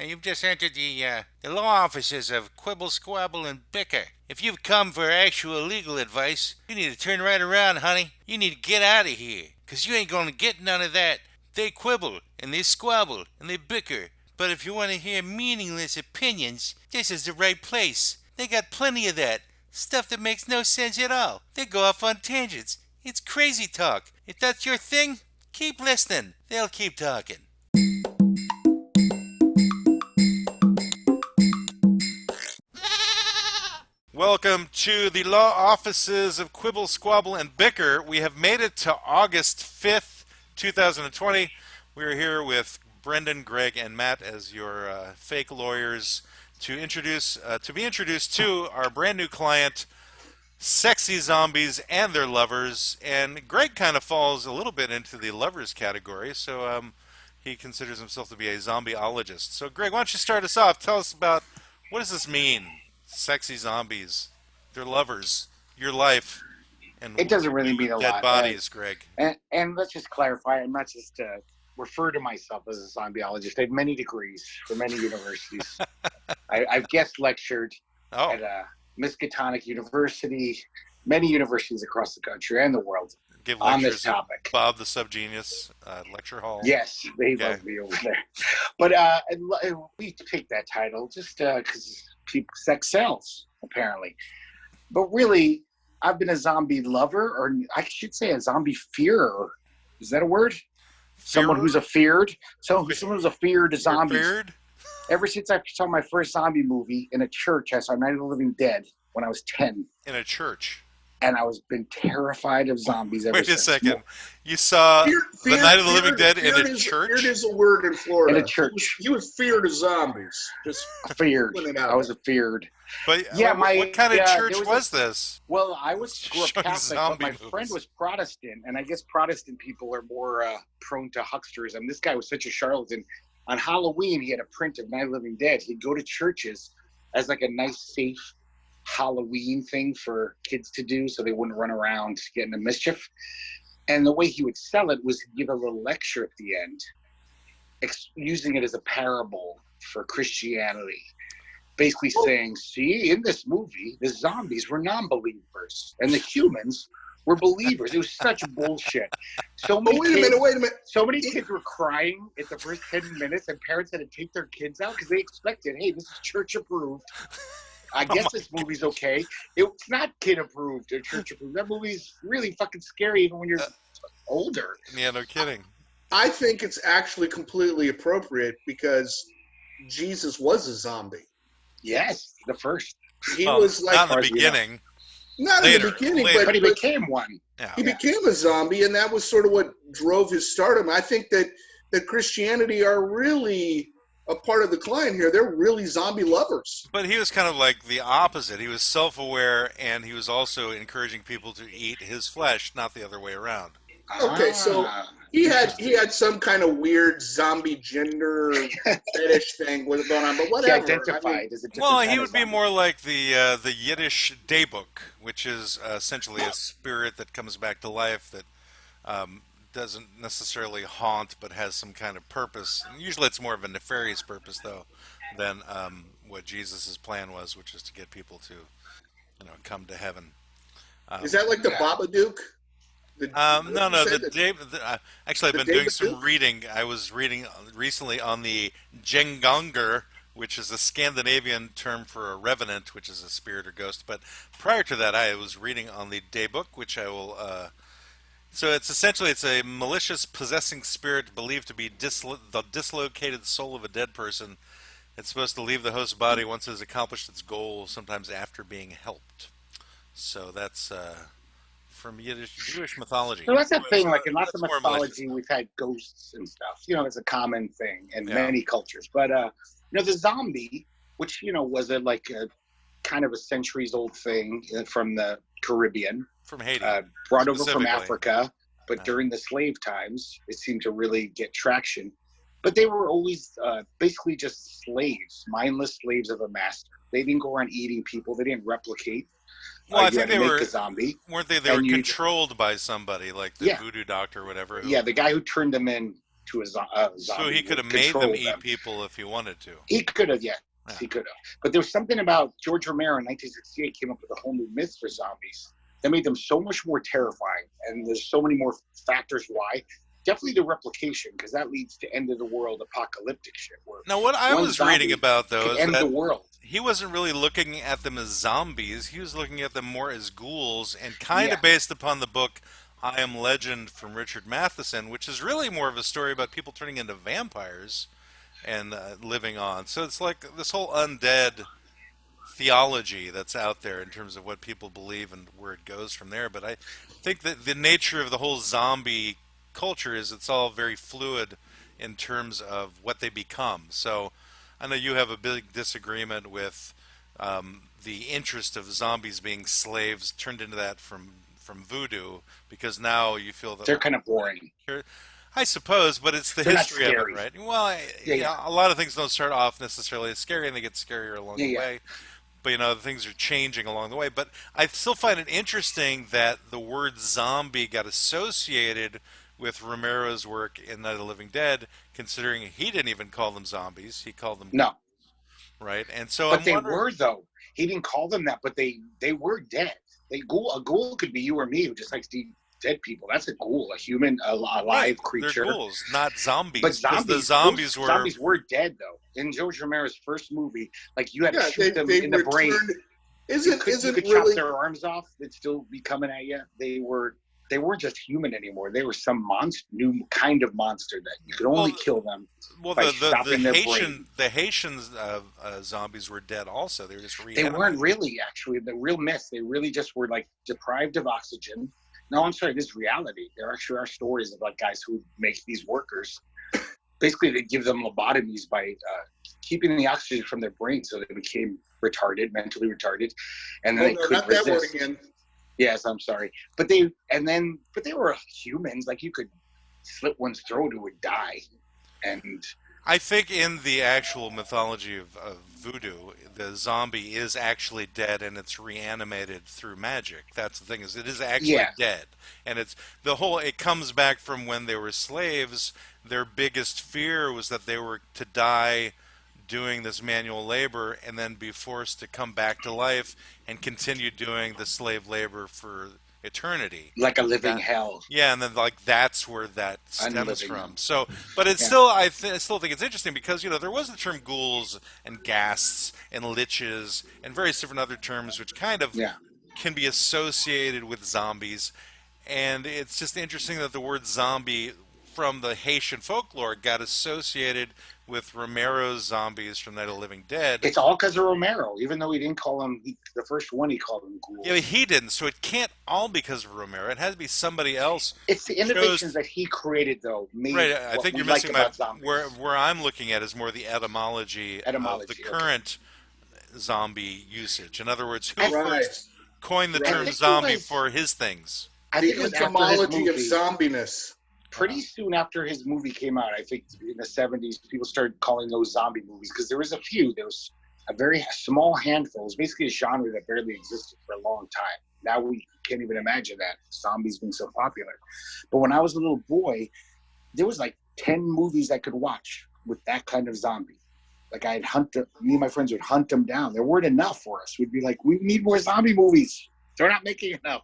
You've just entered the law offices of Quibble, Squabble, and Bicker. If you've come for actual legal advice, you need to turn right around, honey. You need to get out of here, 'cause you ain't gonna get none of that. They quibble, and they squabble, and they bicker. But if you want to hear meaningless opinions, this is the right place. They got plenty of that. Stuff that makes no sense at all. They go off on tangents. It's crazy talk. If that's your thing, keep listening. They'll keep talking. Welcome to the law offices of Quibble, Squabble, and Bicker. We have made it to August 5th, 2020. We are here with Brendan, Greg, and Matt as your fake lawyers to be introduced to our brand new client, sexy zombies and their lovers. And Greg kind of falls a little bit into the lovers category, so he considers himself to be a zombieologist. So, Greg, why don't you start us off? Tell us about what does this mean? Sexy zombies, their lovers, your life, and it doesn't really mean a dead lot. bodies, Greg. And let's just clarify, I'm not just refer to myself as a zombieologist. I have many degrees from many universities. I've guest lectured at Miskatonic University, many universities across the country and the world Give on lectures this topic. at Bob the Subgenius lecture hall. Yes, they love me over there. But we picked that title just because sex sells, apparently. But really, I've been a zombie lover, or I should say a zombie fearer. Is that a word? Someone who's afeared. Someone who's afeared of zombies. Feared? Ever since I saw my first zombie movie in a church, I saw Night of the Living Dead when I was 10. In a church. And I was been terrified of zombies ever since. Wait a second. You saw the Night of the Living Dead in a church? Feared is a word in Florida. In a church. He was feared of zombies. Just feared. I was afeared. But yeah, what kind of church was this? Well, I grew up Catholic, but my friend was Protestant, and I guess Protestant people are more prone to hucksters. And this guy was such a charlatan. On Halloween, he had a print of Night of the Living Dead. He'd go to churches as like a nice, safe Halloween thing for kids to do so they wouldn't run around getting into mischief. And the way he would sell it was he'd give a little lecture at the end, using it as a parable for Christianity. Basically saying, see, in this movie, the zombies were non-believers and the humans were believers. It was such bullshit. Wait a minute. So many kids were crying at the first 10 minutes, and parents had to take their kids out because they expected, hey, this is church approved. I guess this movie's okay. It's not kid approved or church approved. That movie's really fucking scary even when you're older. Yeah, no kidding. I think it's actually completely appropriate because Jesus was a zombie. Yes, the first. He was like not in the beginning. Not in the beginning, but he became one. Yeah. He became a zombie, and that was sort of what drove his stardom. I think that Christianity are really a part of the client here. They're really zombie lovers. But he was kind of like the opposite. He was self-aware, and he was also encouraging people to eat his flesh, not the other way around. Okay, so he had some kind of weird zombie gender fetish thing going on, but whatever. He identified as a different Well, he would be more like the Yiddish daybook, which is essentially a spirit that comes back to life that doesn't necessarily haunt, but has some kind of purpose. And usually, it's more of a nefarious purpose, though, than what Jesus' plan was, which is to get people to, come to heaven. Is that like the Babadook? Actually, I've been doing some reading. I was reading recently on the Jenganger, which is a Scandinavian term for a revenant, which is a spirit or ghost. But prior to that, I was reading on the Daybook, which I will. So it's a malicious possessing spirit believed to be the dislocated soul of a dead person. It's supposed to leave the host body once it has accomplished its goal, sometimes after being helped. So that's. From Jewish mythology. So that's the thing, like in lots of mythology, we've had ghosts and stuff. It's a common thing in many cultures. But, the zombie, which, was a kind of a centuries-old thing from the Caribbean. From Haiti. Brought over from Africa. But during the slave times, it seemed to really get traction. But they were always basically just slaves, mindless slaves of a master. They didn't go around eating people. They didn't replicate. Well, I think they were a zombie. Weren't they? They were controlled by somebody, like the voodoo doctor or whatever. The guy who turned them in to a zombie. So he could have made control them eat people if he wanted to. He could have, yes, Yeah. he could have. But there was something about George Romero in 1968 came up with a whole new myth for zombies that made them so much more terrifying. And there's so many more factors why. Definitely the replication, because that leads to end of the world apocalyptic shit. Now, what I was reading about, though, is end that the world. he wasn't really looking at them as zombies. He was looking at them more as ghouls, and kind of based upon the book I Am Legend from Richard Matheson, which is really more of a story about people turning into vampires and living on. So it's like this whole undead theology that's out there in terms of what people believe and where it goes from there. But I think that the nature of the whole zombie culture is it's all very fluid in terms of what they become. So I know you have a big disagreement with the interest of zombies being slaves turned into that from voodoo, because now you feel that they're kind of boring. I suppose, but it's the They're history of it, right? Well, a lot of things don't start off necessarily as scary, and they get scarier along the way. But, you know, things are changing along the way. But I still find it interesting that the word zombie got associated with Romero's work in Night of the Living Dead, considering he didn't even call them zombies. He called them ghouls, right? And so but they were, though. He didn't call them that, but they were dead. A ghoul could be you or me who just likes to eat dead people. That's a ghoul, a human, a live creature. They're ghouls, not zombies. But zombies zombies were dead, though. In George Romero's first movie, like you had to shoot them in the brain. You could chop their arms off; they'd still be coming at you. They weren't just human anymore. They were some new kind of monster that you could only kill them. Well, by stopping their brain. The Haitian zombies were dead also. They were just reanimated. They weren't really, actually. The real myth. They really just were like deprived of oxygen. No, I'm sorry. This is reality. There actually are stories of like guys who make these workers. Basically, they give them lobotomies by keeping the oxygen from their brain, so they became mentally retarded, and then they couldn't resist. That word again. Yes, I'm sorry, but they were humans. Like you could slit one's throat, who would die, and I think in the actual mythology of voodoo, the zombie is actually dead and it's reanimated through magic. That's the thing, is it is actually dead, and it comes back from when they were slaves. Their biggest fear was that they were to die doing this manual labor and then be forced to come back to life and continue doing the slave labor for eternity, like a living hell. Yeah, and then like that's where that stems from. So, but it's still, I still think it's interesting because there was the term ghouls and ghasts and liches and various different other terms which kind of can be associated with zombies, and it's just interesting that the word zombie from the Haitian folklore got associated with Romero's zombies from Night of the Living Dead. It's all because of Romero, even though he didn't call them, the first one he called them ghouls. Yeah, but he didn't, so it can't all be because of Romero. It has to be somebody else. It's the innovations that he created, though. Right, I think you're missing where I'm looking at is more the etymology of the current zombie usage. In other words, who first coined the term zombie for his things? I think the etymology of zombiness. Pretty soon after his movie came out, I think in the 70s, people started calling those zombie movies because there was a few. There was a very small handful. It was basically a genre that barely existed for a long time. Now we can't even imagine that, zombies being so popular. But when I was a little boy, there was like 10 movies I could watch with that kind of zombie. Like me and my friends would hunt them down. There weren't enough for us. We'd be like, we need more zombie movies. They're not making enough.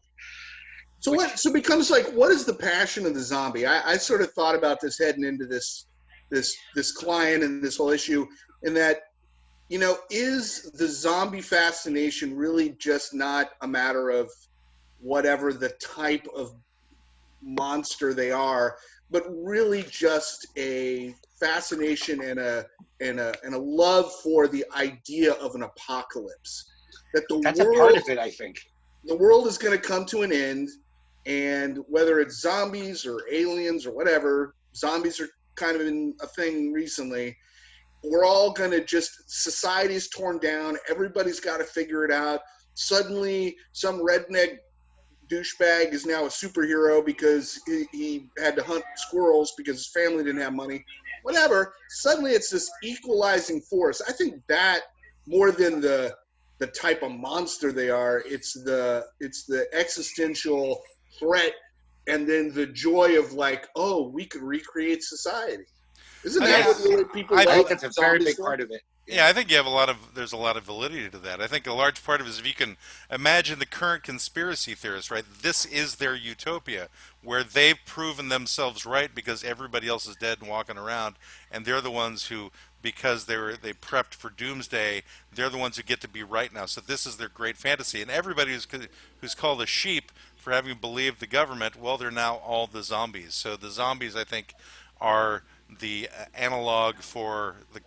So it becomes like, what is the passion of the zombie? I sort of thought about this heading into this client and this whole issue, in that, is the zombie fascination really just not a matter of whatever the type of monster they are, but really just a fascination and a love for the idea of an apocalypse? That's a part of it, I think. The world is going to come to an end. And whether it's zombies or aliens or whatever, zombies are kind of been a thing recently. We're all going to society's torn down. Everybody's got to figure it out. Suddenly, some redneck douchebag is now a superhero because he had to hunt squirrels because his family didn't have money. Whatever. Suddenly, it's this equalizing force. I think that more than the type of monster they are, it's the existential threat and then the joy of like, oh, we could recreate society. Isn't that what Yeah, Yes, really people I I love think that's a very zombies big for? part of it. Yeah, Yeah, I think you have there's a lot of validity to that. I think a large part of it is if you can imagine the current conspiracy theorists, right? This is their utopia where they've proven themselves right because everybody else is dead and walking around, and they're the ones who, because they prepped for doomsday, they're the ones who get to be right now. So this is their great fantasy, and everybody who's called a sheep for having believed the government, well, they're now all the zombies. So the zombies, I think, are the analog for the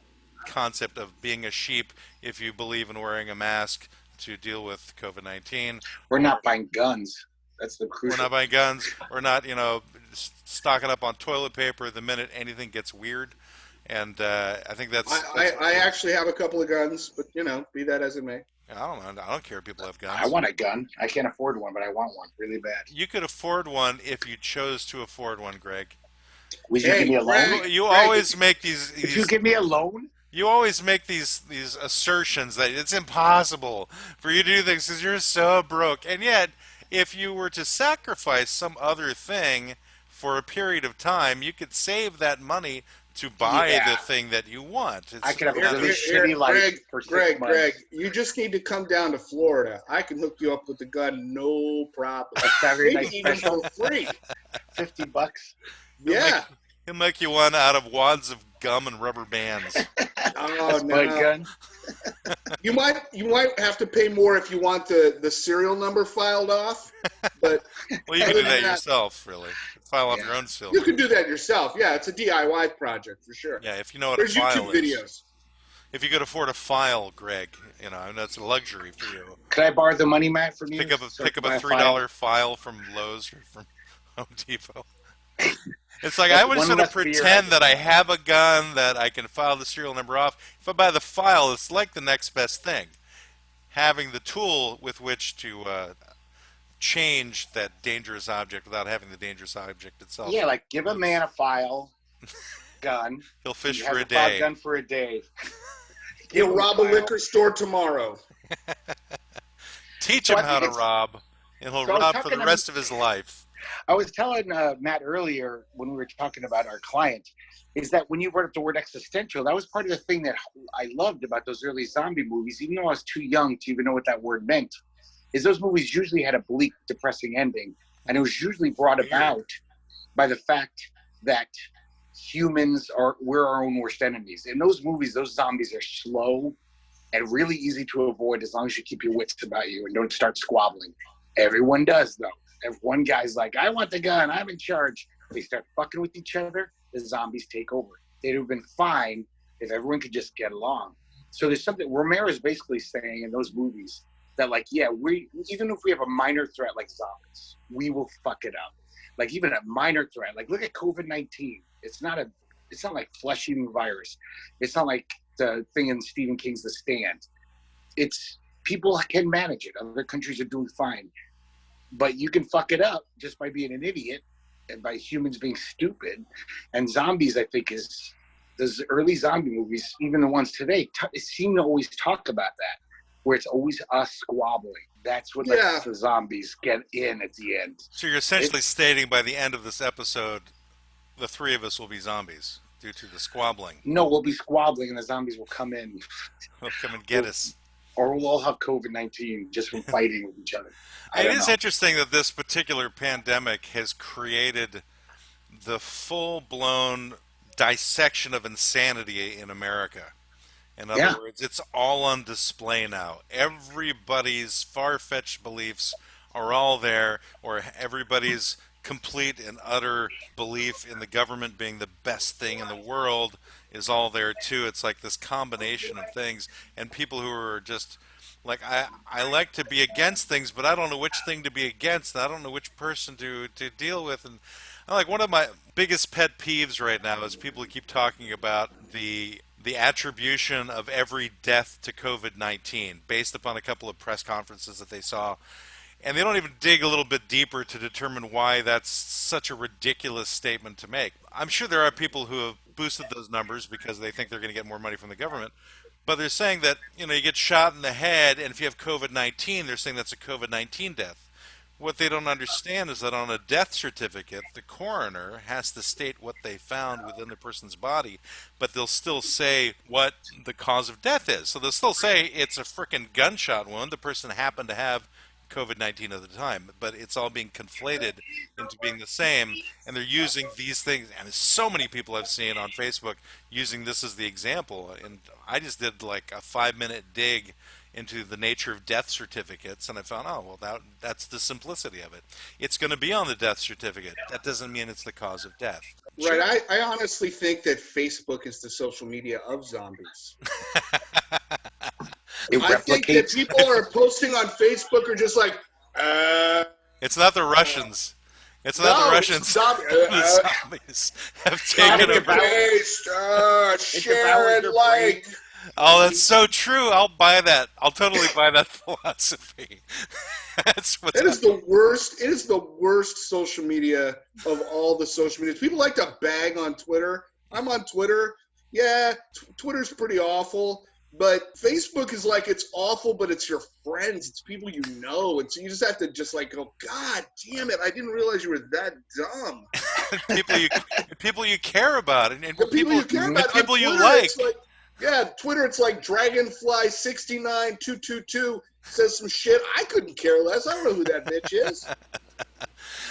concept of being a sheep if you believe in wearing a mask to deal with COVID 19, we're or not buying guns. That's the we're crucial. not buying guns, or not, stocking up on toilet paper the minute anything gets weird. And I think that's I actually have a couple of guns, but be that as it may. I don't know. I don't care if people have I guns. want a gun. I can't afford one, but I want one really bad. You could afford one if you chose to afford one, Greg. Would you give Hey, me a loan? You Greg, always make Would you give me a loan? you always make these assertions that it's impossible for you to do things because you're so broke. And yet, if you were to sacrifice some other thing for a period of time, you could save that money to buy the Yeah, thing that you want. I It's could have a here, not really a, here, shitty life Greg, for 6 months. Greg, you just need to come down to Florida. I can hook you up with a gun, no problem. A Saturday Maybe night even special, for free. $50. he'll make Yeah. he'll make you one out of wads of gum and rubber bands. Oh That's my no. gun. You might have to pay more if you want the serial number filed off, but Well, you can other do than that that, yourself, really. File off Yeah. your own seal. you can do that yourself. Yeah, it's a DIY project for sure. Yeah, if you know what a There's file YouTube is. videos. If you could afford a file, Greg, and that's a luxury for you. Could I borrow the money, Matt, from you? Pick up a So I pick can up buy a a $3 file from Lowe's or from Home Depot. It's like I That's just one want to less beer pretend that I buy. have a gun that I can file the serial number off. If I buy the file, it's like the next best thing. Having the tool with which to change that dangerous object without having the dangerous object itself. Yeah, like give a It's- man a file gun. He'll fish He for has a file day. gun for a day. Give He'll him rob a file. liquor store tomorrow. Teach So him I how think to it's- rob, and he'll So I was rob for talking the to- rest of his life. I was telling Matt earlier when we were talking about our client, is that when you brought up the word existential, that was part of the thing that I loved about those early zombie movies, even though I was too young to even know what that word meant, is those movies usually had a bleak, depressing ending. And it was usually brought Weird. about by the fact that we're our own worst enemies. In those movies, those zombies are slow and really easy to avoid as long as you keep your wits about you and don't start squabbling. Everyone does, though. If one guy's like, I want the gun, I'm in charge, they start fucking with each other, the zombies take over. They'd have been fine if everyone could just get along. So there's something Romero's basically saying in those movies that, like, yeah, we even if we have a minor threat like zombies, we will fuck it up. Like even a minor threat, like look at COVID-19. It's not like flesh-eating virus. It's not like the thing in Stephen King's The Stand. It's people can manage it. Other countries are doing fine. But you can fuck it up just by being an idiot and by humans being stupid. And zombies, I think, is those early zombie movies, even the ones today, seem to always talk about that, where it's always us squabbling. That's what Yeah. lets the zombies get in at the end. So you're essentially stating by the end of this episode, the three of us will be zombies due to the squabbling. No, we'll be squabbling and the zombies will come in. They'll come and get us. Or we'll all have COVID-19 just from fighting with each other. It is interesting that this particular pandemic has created the full-blown dissection of insanity in America. In other words, it's all on display now. Everybody's far-fetched beliefs are all there, or everybody's complete and utter belief in the government being the best thing in the world is all there too. It's like this combination of things, and people who are just like, I like to be against things, but I don't know which thing to be against, and I don't know which person to deal with. And I like one of my biggest pet peeves right now is people who keep talking about the attribution of every death to COVID-19 based upon a couple of press conferences that they saw. And they don't even dig a little bit deeper to determine why that's such a ridiculous statement to make. I'm sure there are people who have boosted those numbers because they think they're going to get more money from the government. But they're saying that, you get shot in the head, and if you have COVID-19, they're saying that's a COVID-19 death. What they don't understand is that on a death certificate, the coroner has to state what they found within the person's body, but they'll still say what the cause of death is. So they'll still say it's a frickin' gunshot wound. The person happened to have COVID-19 at the time, but it's all being conflated into being the same, and they're using these things. And there's so many people I've seen on Facebook using this as the example. And I just did like a 5-minute dig into the nature of death certificates, and I found, oh, well, that's the simplicity of it. It's going to be on the death certificate. That doesn't mean it's the cause of death. Right. I honestly think that Facebook is the social media of zombies. I think that people are posting on Facebook are just like, It's not the Russians. It's not the Russians. The zombies have taken over. Share and like. Oh, that's so true. I'll buy that. I'll totally buy that philosophy. That's what's It is the worst. It is the worst social media of all the social medias. People like to bag on Twitter. I'm on Twitter. Yeah, Twitter's pretty awful. But Facebook is like, it's awful, but it's your friends. It's people you know. And so you just have to just like go, God damn it, I didn't realize you were that dumb. people you care about. And people you care about. People Twitter, you like. Yeah, Twitter, it's like Dragonfly69222 says some shit. I couldn't care less. I don't know who that bitch is.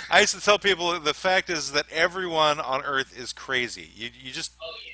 I used to tell people the fact is that everyone on Earth is crazy.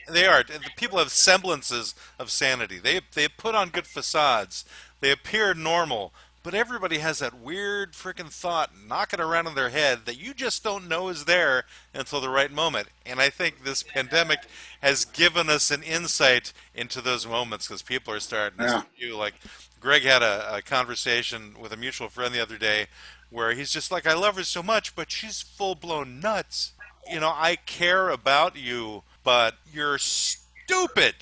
They are. People have semblances of sanity. They put on good facades. They appear normal, but everybody has that weird freaking thought knocking around in their head that you just don't know is there until the right moment. And I think this pandemic has given us an insight into those moments because people are starting to view, like Greg had a conversation with a mutual friend the other day where he's just like, I love her so much, but she's full-blown nuts. You know, I care about you, but you're stupid.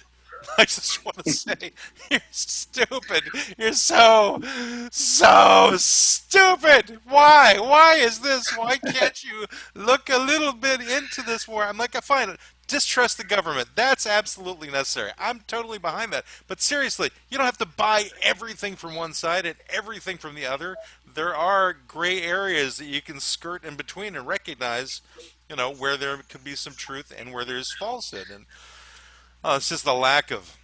I just want to say, you're stupid. You're so stupid. Why? Why is this? Why can't you look a little bit into this more? I'm like, fine, distrust the government. That's absolutely necessary. I'm totally behind that. But seriously, you don't have to buy everything from one side and everything from the other. There are gray areas that you can skirt in between and recognize, you know, where there could be some truth and where there's falsehood. And it's just the lack of.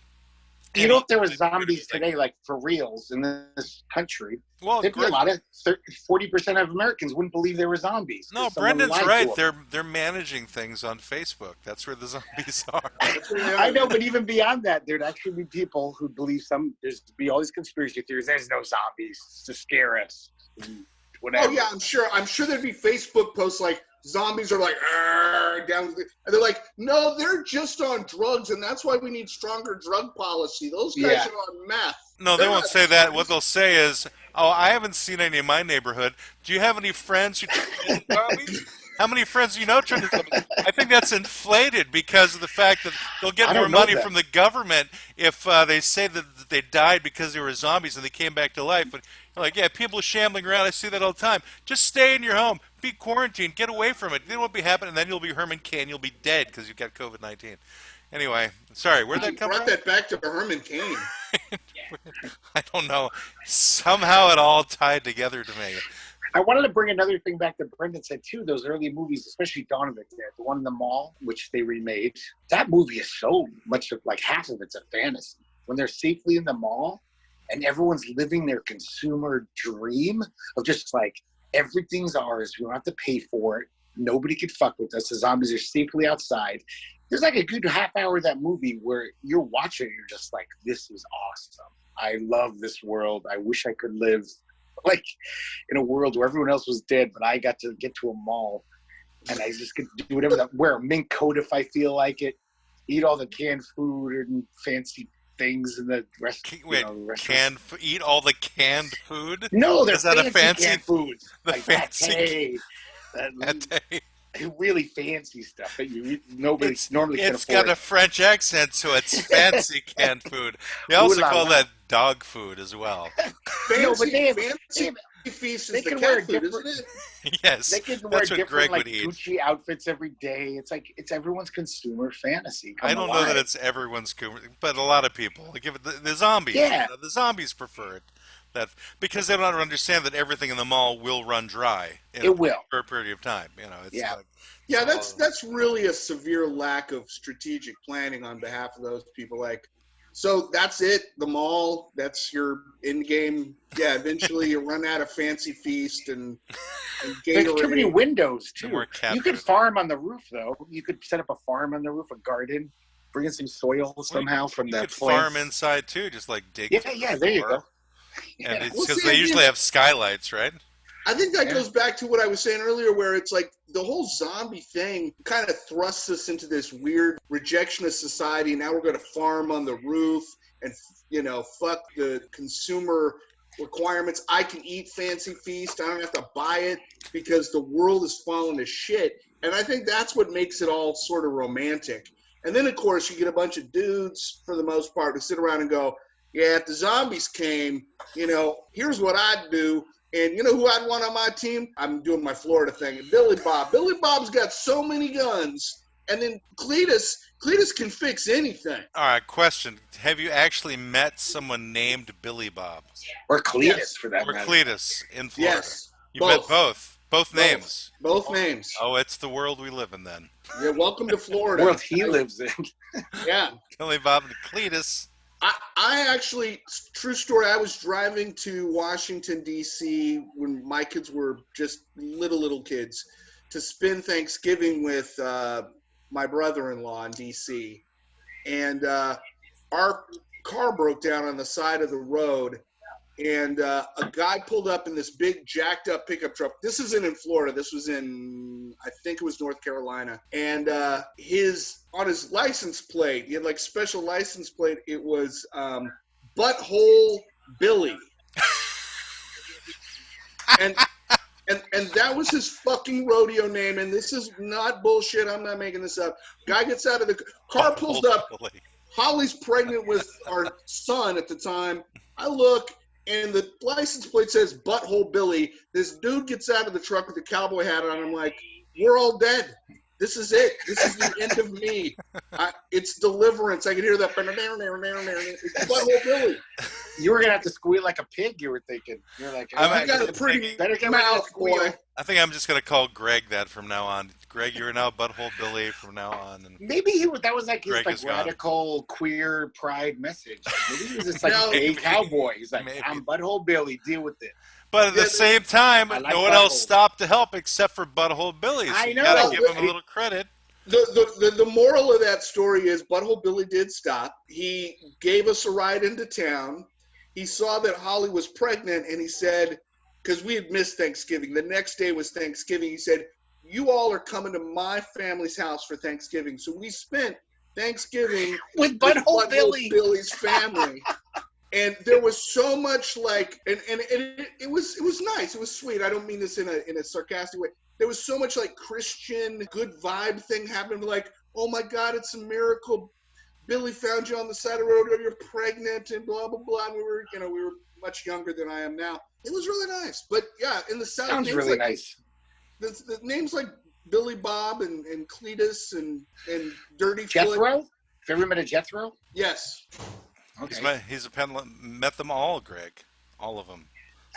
You know, if there were zombies today, like for reals in this country, there'd be a lot of 40% of Americans wouldn't believe there were zombies. No, Brendan's right. They're managing things on Facebook. That's where the zombies are. I know, but even beyond that, there'd actually be people who believe there's be all these conspiracy theories. There's no zombies to scare us. Whatever. Oh yeah, I'm sure there'd be Facebook posts like zombies are like down, and they're like, no, they're just on drugs, and that's why we need stronger drug policy. Those guys are on meth. No, they won't say that. What they'll say is, oh, I haven't seen any in my neighborhood. Do you have any friends who turn into zombies? How many friends do you know turn into zombies? I think that's inflated because of the fact that they'll get more money from the government if they say that they died because they were zombies and they came back to life. But you're like, yeah, people are shambling around. I see that all the time. Just stay in your home. Be quarantined. Get away from it. Then what will be happening? And then you'll be Herman Cain. You'll be dead because you've got COVID-19. Anyway, sorry, where'd that come from? Brought that back to Herman Cain. I don't know. Somehow it all tied together to me. I wanted to bring another thing back that Brendan said, too. Those early movies, especially Dawn of the Dead, the one in the mall, which they remade, that movie is so much like half of it's a fantasy. When they're safely in the mall and everyone's living their consumer dream of just like, everything's ours. We don't have to pay for it. Nobody could fuck with us. The zombies are safely outside. There's like a good half hour of that movie where you're watching and you're just like, this is awesome. I love this world. I wish I could live like in a world where everyone else was dead, but I got to get to a mall and I just could do whatever, wear a mink coat if I feel like it, eat all the canned food and fancy things in the restaurant. Eat all the canned food? No, there's that a fancy canned food. The like fancy that really fancy stuff that nobody normally can afford. It's got a French accent, so it's fancy canned food. They also call that dog food as well. Fancy feast is the cat food, isn't it? Yes, they can wear that's what Greg would eat. Gucci outfits every day. It's like it's everyone's consumer fantasy. I don't know that it's everyone's consumer, but a lot of people give it the zombies. Yeah, the zombies prefer it. that because they don't understand that everything in the mall will run dry in It will. for a period of time. It's Yeah. like, Yeah, it's that's really a severe lack of strategic planning on behalf of those people. Like, so that's it. The mall. That's your end game. Yeah, eventually you run out of Fancy Feast and There's too many Gatorade. windows no too. more cat You could food. farm on the roof though. You could set up a farm on the roof, a garden, bring in some soil somehow from You the could plants. farm inside too, just like dig. Yeah, through yeah. the There you floor. go. And Yeah. it's Well, because see, they again, usually have skylights, right? I think that Yeah. goes back to what I was saying earlier, where it's like the whole zombie thing kind of thrusts us into this weird rejection of society. Now we're going to farm on the roof and, fuck the consumer requirements. I can eat Fancy Feast. I don't have to buy it because the world is falling to shit. And I think that's what makes it all sort of romantic. And then, of course, you get a bunch of dudes, for the most part, who sit around and go, yeah, if the zombies came, here's what I'd do. And you know who I'd want on my team? I'm doing my Florida thing. Billy Bob. Billy Bob's got so many guns. And then Cletus can fix anything. All right, question: have you actually met someone named Billy Bob Or Cletus Yes. for that or matter. Cletus in Florida? Yes. You met both names. Both names. Oh, it's the world we live in then. Yeah, welcome to Florida. World he lives in. Yeah. Billy Bob and Cletus. I actually, true story, I was driving to Washington, D.C. when my kids were just little kids to spend Thanksgiving with my brother-in-law in D.C. And our car broke down on the side of the road, and a guy pulled up in this big jacked-up pickup truck. This isn't in Florida. This was in, I think it was North Carolina. And on his license plate, he had like special license plate. It was Butthole Billy. and that was his fucking rodeo name. And this is not bullshit. I'm not making this up. Guy gets out of the car, pulls up. Billy. Holly's pregnant with our son at the time. I look, and the license plate says Butthole Billy. This dude gets out of the truck with a cowboy hat on. I'm like, we're all dead. This is it. This is the end of me. It's deliverance. I can hear that. It's Butthole Billy. You were gonna have to squeal like a pig. You were thinking. You're like, I got a pretty better get mouth, boy. I think I'm just gonna call Greg that from now on. Greg, you're now Butthole Billy from now on. And Maybe that was like his Greg is gone. radical queer pride message. Maybe he was just like No, a gay maybe. cowboy. He's like, Maybe. I'm Butthole Billy. Deal with it. But at the same time, I like no one else buttholes. stopped to help except for Butthole Billy. So I you know. gotta give him a little credit. The moral of that story is Butthole Billy did stop. He gave us a ride into town. He saw that Holly was pregnant, and he said, because we had missed Thanksgiving. The next day was Thanksgiving. He said, you all are coming to my family's house for Thanksgiving. So we spent Thanksgiving With Butthole Billy. Billy's family. And there was so much like, and it was nice. It was sweet. I don't mean this in a sarcastic way. There was so much like Christian good vibe thing happening. Like, oh my God, it's a miracle. Billy found you on the side of the road. You're pregnant and blah blah blah. And we were much younger than I am now. It was really nice. But yeah, in the South, Sounds really nice. The names like Billy Bob and Cletus and Dirty Jethro? Foot. Have you ever met a Jethro? Yes. Okay. He's met them all, Greg. All of them.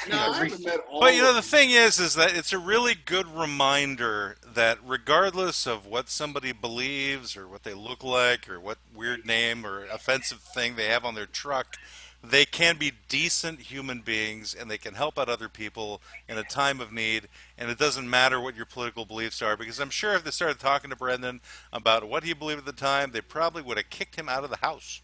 No, I haven't met all. But the of them. thing is that it's a really good reminder that regardless of what somebody believes or what they look like or what weird name or offensive thing they have on their truck, they can be decent human beings and they can help out other people in a time of need. And it doesn't matter what your political beliefs are, because I'm sure if they started talking to Brendan about what he believed at the time, they probably would have kicked him out of the house.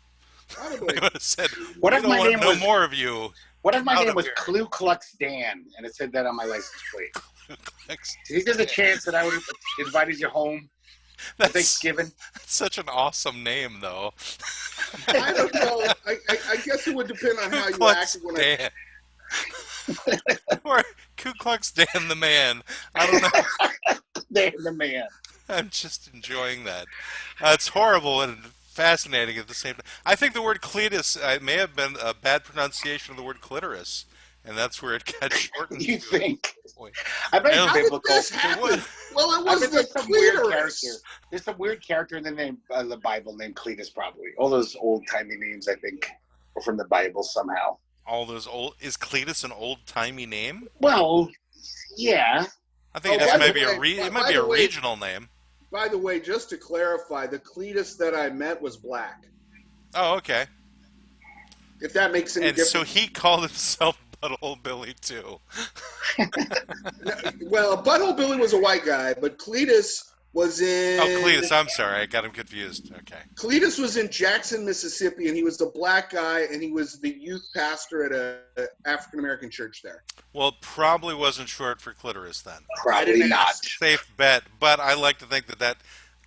Probably. They would have said, What "We if don't my want name no was- more of you." What if my Out name of was here. Ku Klux Dan and it said that on my license plate? Do you think there's a chance that I would have invited you home for That's Thanksgiving? such an awesome name, though. I don't know. I guess it would depend on how Ku you Klux acted when Dan. Or Ku Klux Dan the man. I don't know. They're the man. I'm just enjoying that. It's horrible and fascinating at the same time. I think the word Cletus may have been a bad pronunciation of the word clitoris, and that's where it got shortened. You to. think? Boy. I bet How it's How did biblical. this happen? Well, it I was bet the there's some weird character. clitoris. There's some weird character in the name, the Bible named Cletus, probably. All those old timey names, I think, are from the Bible somehow. all those old. Is Cletus an old timey name? Well, yeah. I think Oh, it by might the be way, it might by be a the way, regional name. By the way, just to clarify, the Cletus that I met was black. Oh, okay. If that makes any And so difference. he called himself Butthole Billy too. Well, Butthole Billy was a white guy, but Cletus was Oh, in Cletus. I'm sorry, I got him confused. Okay. Cletus was in Jackson, Mississippi, and he was a black guy, and he was the youth pastor at a African American church there. Well, it probably wasn't short for clitoris then. Probably not. Safe bet. But I like to think that that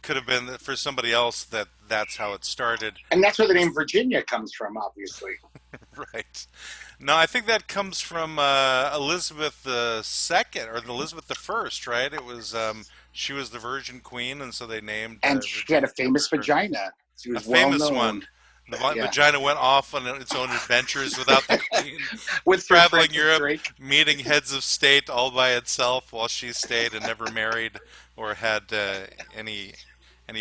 could have been for somebody else that's how it started. And that's where the name Virginia comes from, obviously. Right. No, I think that comes from Elizabeth II or Elizabeth I, right? It was she was the Virgin Queen, and so they named. And she had a famous vagina. She was a famous well known. one. The Yeah. vagina went off on its own adventures without the Queen, With traveling Francis Europe, Drake. meeting heads of state all by itself while she stayed and never married or had any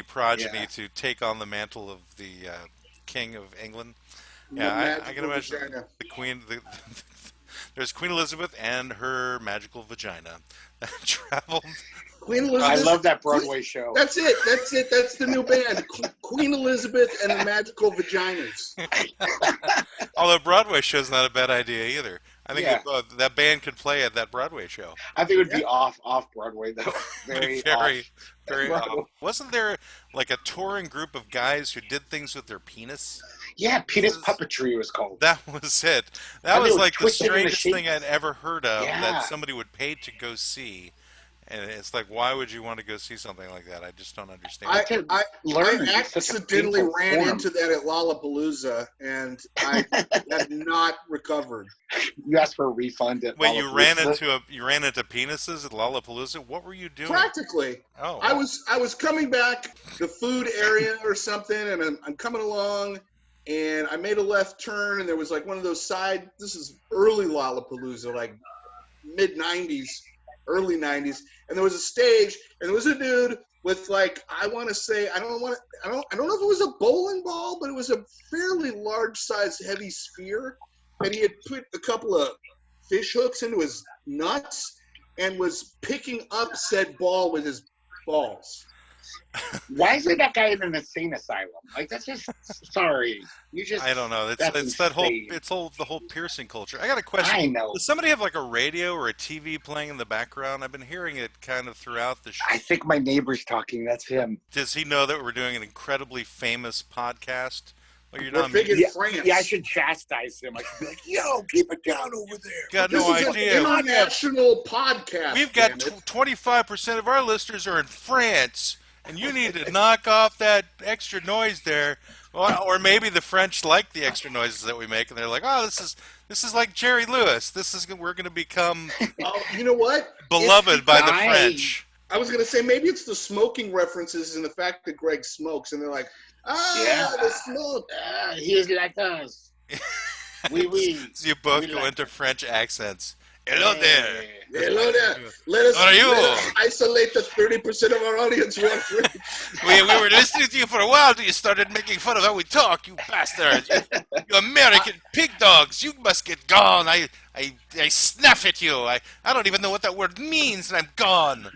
progeny Yeah. to take on the mantle of the King of England. The Yeah, I can magical imagine vagina. the Queen. There's Queen Elizabeth and her magical vagina that traveled. Queen I Elizabeth. love that Broadway show. That's it. That's the new band, Queen Elizabeth and the Magical Vaginas. Although Broadway show's not a bad idea either. I think Yeah. that band could play at that Broadway show. I think it would be off Broadway though. Very off. very Broadway. off. Wasn't there like a touring group of guys who did things with their penis? Yeah, penis puppetry was called. That was it. That And they was would like the twist it into strangest shape. thing I'd ever heard of Yeah. that somebody would pay to go see. And it's like, why would you want to go see something like that? I just don't understand. I Learn is such a accidentally painful ran form. into that at Lollapalooza, and I have not recovered. You asked for a refund at Wait, you ran Lollapalooza? into penises at Lollapalooza? What were you doing? Practically. Oh, I was coming back the food area or something, and I'm coming along, and I made a left turn, and there was like one of those side. This is early Lollapalooza, like mid '90s, early '90s, and there was a stage, and there was a dude with like I want to say I don't know if it was a bowling ball, but it was a fairly large size heavy sphere, and he had put a couple of fish hooks into his nuts and was picking up said ball with his balls. Why isn't that guy in an insane asylum? Like that's just sorry. You just I don't know. It's that's that whole insane. the whole piercing culture. I got a question. I know. Does somebody have like a radio or a TV playing in the background? I've been hearing it kind of throughout the show. I think my neighbor's talking. That's him. Does he know that we're doing an incredibly famous podcast? Well, you're We're not big in France. Yeah, I should chastise him. I should be like, "Yo, keep it down over there." got This no is idea. an international podcast. We've got damn it. 25% of our listeners are in France, and you need to knock off that extra noise there. Or maybe the French like the extra noises that we make, and they're like, "Oh, this is like Jerry Lewis. We're going to become Oh, you know what? beloved by the Nice. French." I was gonna say maybe it's the smoking references and the fact that Greg smokes, and they're like, Yeah. the smoke. He is like us. Oui. So you both We go like into French accents. Hello there. Hello there. Let How are you? us isolate the 30% of our audience who are French. We were listening to you for a while until you started making fun of how we talk, you bastards. You American pig dogs. You must get gone. I snuff at you. I don't even know what that word means, and I'm gone.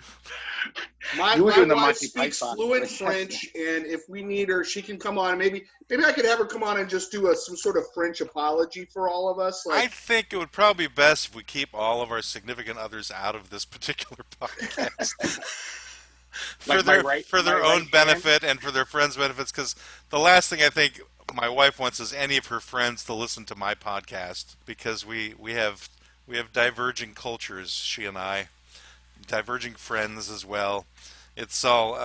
My You were doing the wife Monty speaks Python fluent voice. French, and if we need her, she can come on. And maybe I could have her come on and just do some sort of French apology for all of us. I Like, think it would probably be best if we keep all of our significant others out of this particular podcast. Like for their my own right benefit and for their friends' benefits, because the last thing I think my wife wants is any of her friends to listen to my podcast, because we have diverging cultures, she and I, diverging friends as well. It's all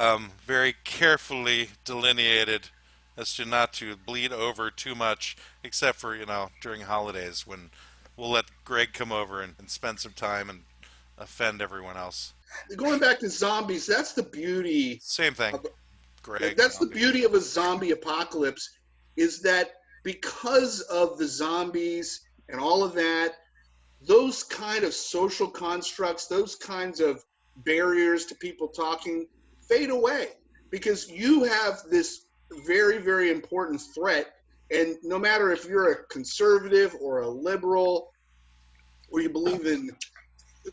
very carefully delineated as to not to bleed over too much, except for, during holidays when we'll let Greg come over and spend some time and offend everyone else. going back to zombies, that's the beauty. Same thing, Greg. That's the beauty of a zombie apocalypse, is that because of the zombies and all of that, those kind of social constructs, those kinds of barriers to people talking fade away, because you have this very, very important threat, And no matter if you're a conservative or a liberal, or you believe in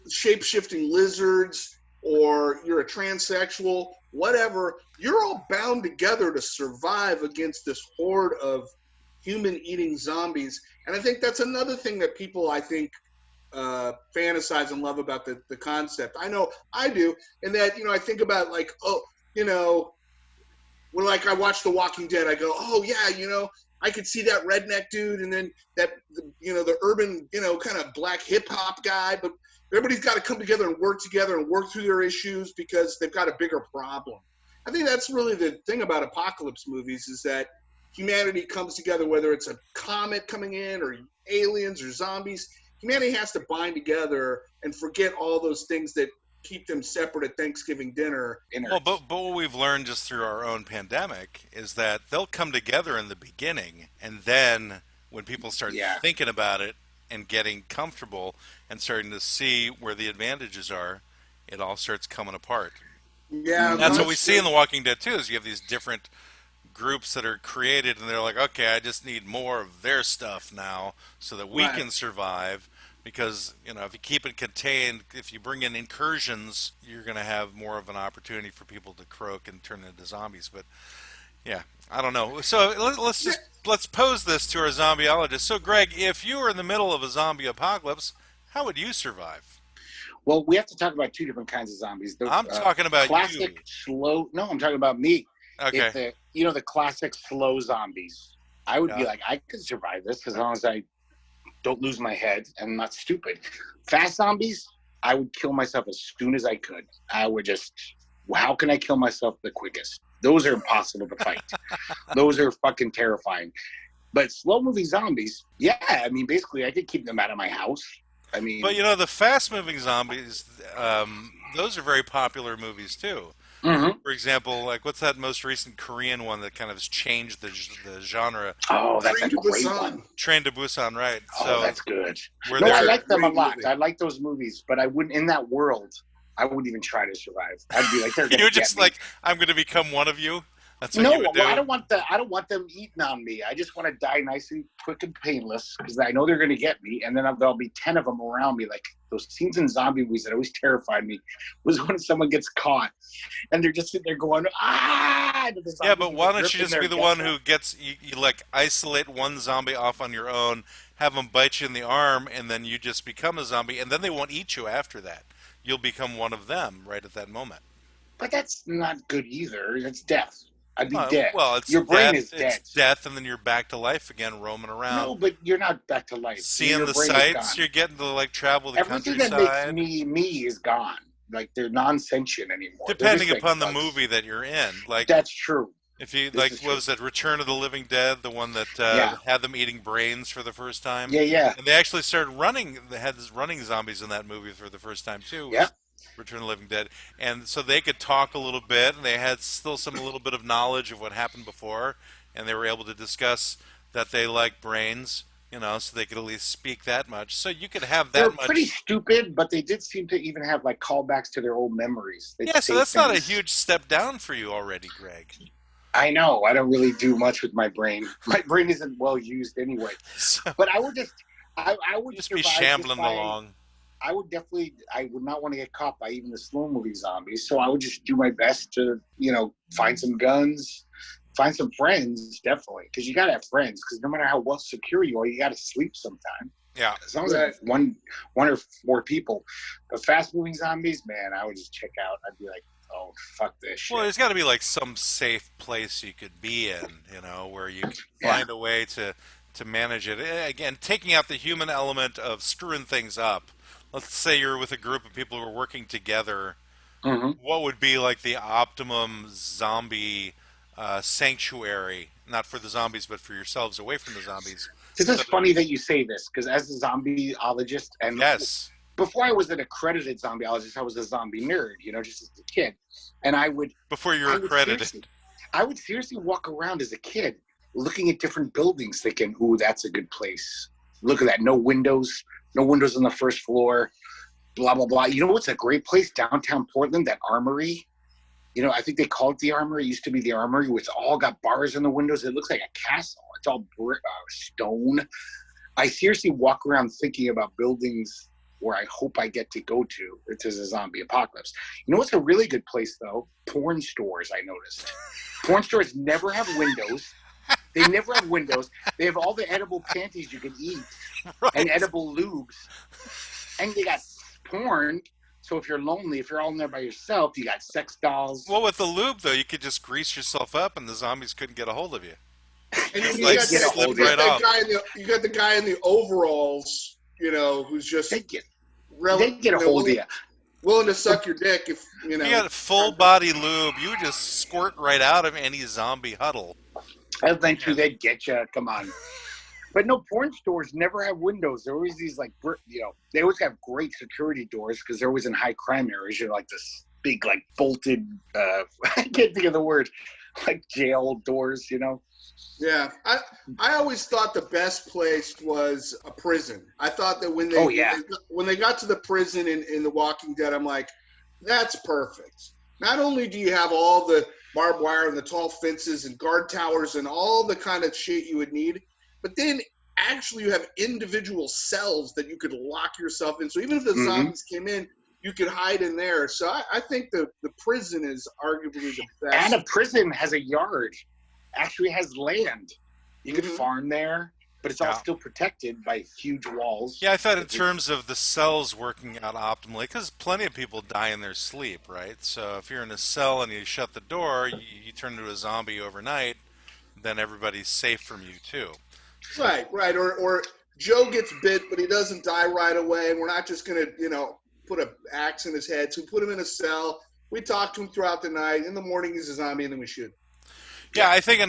shape-shifting lizards, or you're a transsexual, whatever, you're all bound together to survive against this horde of human-eating zombies. And I think that's another thing that people, I think, fantasize and love about the concept. I know I do, and that, I think about like, when like I watch The Walking Dead, I go, oh yeah, I could see that redneck dude, and then that, the urban, kind of black hip hop guy, but everybody's got to come together and work through their issues because they've got a bigger problem. I think that's really the thing about apocalypse movies, is that humanity comes together, whether it's a comet coming in or aliens or zombies. Humanity has to bind together and forget all those things that keep them separate at Thanksgiving dinner. Well, but what we've learned just through our own pandemic is that they'll come together in the beginning, and then when people start thinking about it and getting comfortable and starting to see where the advantages are, it all starts coming apart. Yeah, and that's what we see in The Walking Dead too. Is you have these different groups that are created, and they're like, okay, I just need more of their stuff now so that we can survive. Because, if you keep it contained, if you bring in incursions, you're going to have more of an opportunity for people to croak and turn into zombies. But, yeah, I don't know. So let's pose this to our zombieologist. So, Greg, if you were in the middle of a zombie apocalypse, how would you survive? Well, we have to talk about two different kinds of zombies. I'm talking about classic, you. slow. No, I'm talking about me. Okay. The classic slow zombies. I would be like, I could survive this as long as I don't lose my head and I'm not stupid. Fast zombies, I would kill myself as soon as I could. I would just, how can I kill myself the quickest? Those are impossible to fight. Those are fucking terrifying. But slow-moving zombies, basically I could keep them out of my house. But the fast-moving zombies, those are very popular movies too. Mm-hmm. For example, like what's that most recent Korean one that kind of has changed the genre? Oh, that's a great one. Train to Busan, right? Oh, that's good. No, I like them a lot. I like those movies, but I wouldn't, in that world, I wouldn't even try to survive. I'd be like, they're gonna You're just like, I'm going to become one of you. That's what you would do. I don't want them eating on me. I just want to die nice and quick and painless because I know they're going to get me, and then there'll be 10 of them around me. Like those scenes in zombie movies that always terrified me was when someone gets caught and they're just sitting there going, ah! Yeah, but why don't you just be the one who gets you like isolate one zombie off on your own, have them bite you in the arm, and then you just become a zombie, and then they won't eat you after that. You'll become one of them right at that moment. But that's not good either. It's death. I'd be dead. Well, it's your brain is dead. It's death, and then you're back to life again, roaming around. No, but you're not back to life. Seeing the sights, you're getting to like travel the Everything countryside. Everything that makes me is gone. Like they're non-sentient anymore. Depending upon the movie that you're in, like that's true. If you what was it, Return of the Living Dead, the one that had them eating brains for the first time? Yeah. And they actually started running. They had running zombies in that movie for the first time too. Yeah. Return of the Living Dead, and so they could talk a little bit, and they had still a little bit of knowledge of what happened before, and they were able to discuss that they like brains, so they could at least speak that much. So you could have that much. They're pretty stupid, but they did seem to even have like callbacks to their old memories. So that's not a huge step down for you already, Greg. I know. I don't really do much with my brain. My brain isn't well used anyway. But I would just be shambling along. I would not want to get caught by even the slow movie zombies. So I would just do my best to, find some guns, find some friends, definitely. Because you got to have friends. Because no matter how well secure you are, you got to sleep sometime. Yeah. As long as I have one or more people. But fast moving zombies, man, I would just check out. I'd be like, oh, fuck this shit. Well, there's got to be like some safe place you could be in, where you can find a way to manage it. Again, taking out the human element of screwing things up. Let's say you're with a group of people who are working together. Mm-hmm. What would be like the optimum zombie sanctuary? Not for the zombies, but for yourselves away from the zombies. This is funny that you say this, because as a zombieologist, and before I was an accredited zombieologist, I was a zombie nerd, just as a kid. And I would... Before you were accredited. I would seriously walk around as a kid, looking at different buildings, thinking, ooh, that's a good place. Look at that, no windows on the first floor, blah, blah, blah. You know what's a great place? Downtown Portland, that Armory. I think they call it the Armory. It used to be the Armory, which all got bars in the windows. It looks like a castle. It's all stone. I seriously walk around thinking about buildings where I hope I get to go to if there's a zombie apocalypse. You know what's a really good place though? Porn stores. I noticed. Porn stores never have windows. They never have windows. They have all the edible panties you can eat Right. and edible lubes, and they got porn. So if you're lonely, if you're all in there by yourself, you got sex dolls. Well, with the lube though, you could just grease yourself up, and the zombies couldn't get a hold of you. And It's you like got, slip you right got off. that guy in the you got the guy in the overalls, who's just They get a hold of you. willing to suck your dick if you know. If you had full body lube, you would just squirt right out of any zombie huddle. Eventually, they'd get you. Come on. But no, porn stores never have windows. They're always these they always have great security doors because they're always in high crime areas. Like this big, like bolted, I can't think of the word, like jail doors, Yeah, I always thought the best place was a prison. I thought that when they got to the prison in The Walking Dead, I'm like, that's perfect. Not only do you have all the barbed wire and the tall fences and guard towers and all the kind of shit you would need, but then actually you have individual cells that you could lock yourself in. So even if the zombies came in, you could hide in there. So I think the prison is arguably the best. And a prison has a yard. Actually has land. You could farm there, but it's all still protected by huge walls. Yeah, I thought in terms of the cells working out optimally, because plenty of people die in their sleep, right? So if you're in a cell and you shut the door, you turn into a zombie overnight, then everybody's safe from you too. Right. Or Joe gets bit, but he doesn't die right away, and we're not just going to, put an axe in his head. So we put him in a cell. We talk to him throughout the night. In the morning, he's a zombie, and then we shoot. Yeah, I think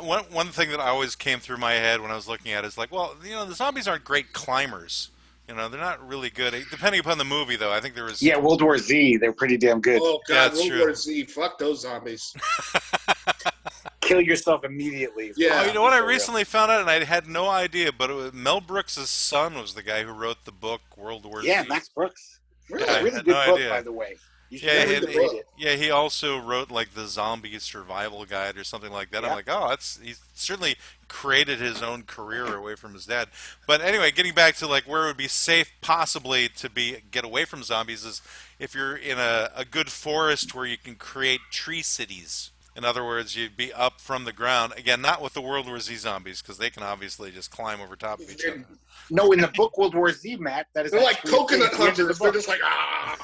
one thing that always came through my head when I was looking at it is like, well, the zombies aren't great climbers. They're not really good. Depending upon the movie, though, I think there was... Yeah, World War Z, they're pretty damn good. Oh, God, World War Z. Fuck those zombies. Kill yourself immediately. Yeah. Oh, you know what I recently found out, and I had no idea, but Mel Brooks' son was the guy who wrote the book World War Z. Yeah, Max Brooks. Really? Yeah, Really had good no book, idea. by the way. You should Yeah, read the book. he also wrote like the Zombie Survival Guide or something like that. Yeah. I'm like, oh, he certainly created his own career away from his dad. But anyway, getting back to like where it would be safe possibly to get away from zombies is if you're in a good forest where you can create tree cities. In other words, you'd be up from the ground. Again, not with the World War Z zombies, because they can obviously just climb over top of each other. No, in the book World War Z, Matt, that is They're like actually coconut the end of the hunters. They're book. just like,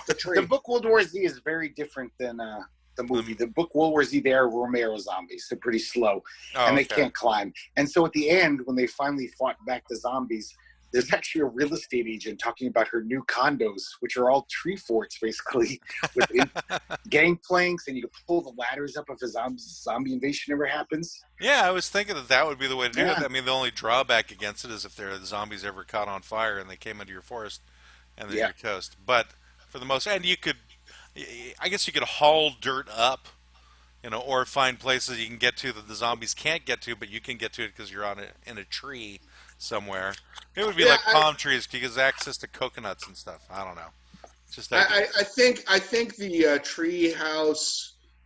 the tree. The book World War Z is very different than the movie. The book World War Z, they are Romero zombies. They're pretty slow, and they can't climb. And so at the end, when they finally fought back the zombies, there's actually a real estate agent talking about her new condos, which are all tree forts, basically, with gangplanks, and you can pull the ladders up if a zombie invasion ever happens. Yeah, I was thinking that would be the way to do Yeah. it. I mean, the only drawback against it is if the zombies ever caught on fire and they came into your forest, and then you're toast. But for the most, and I guess you could haul dirt up, or find places you can get to that the zombies can't get to, but you can get to it because you're in a tree somewhere. It would be like palm trees because access to coconuts and stuff. I don't know. Just I think the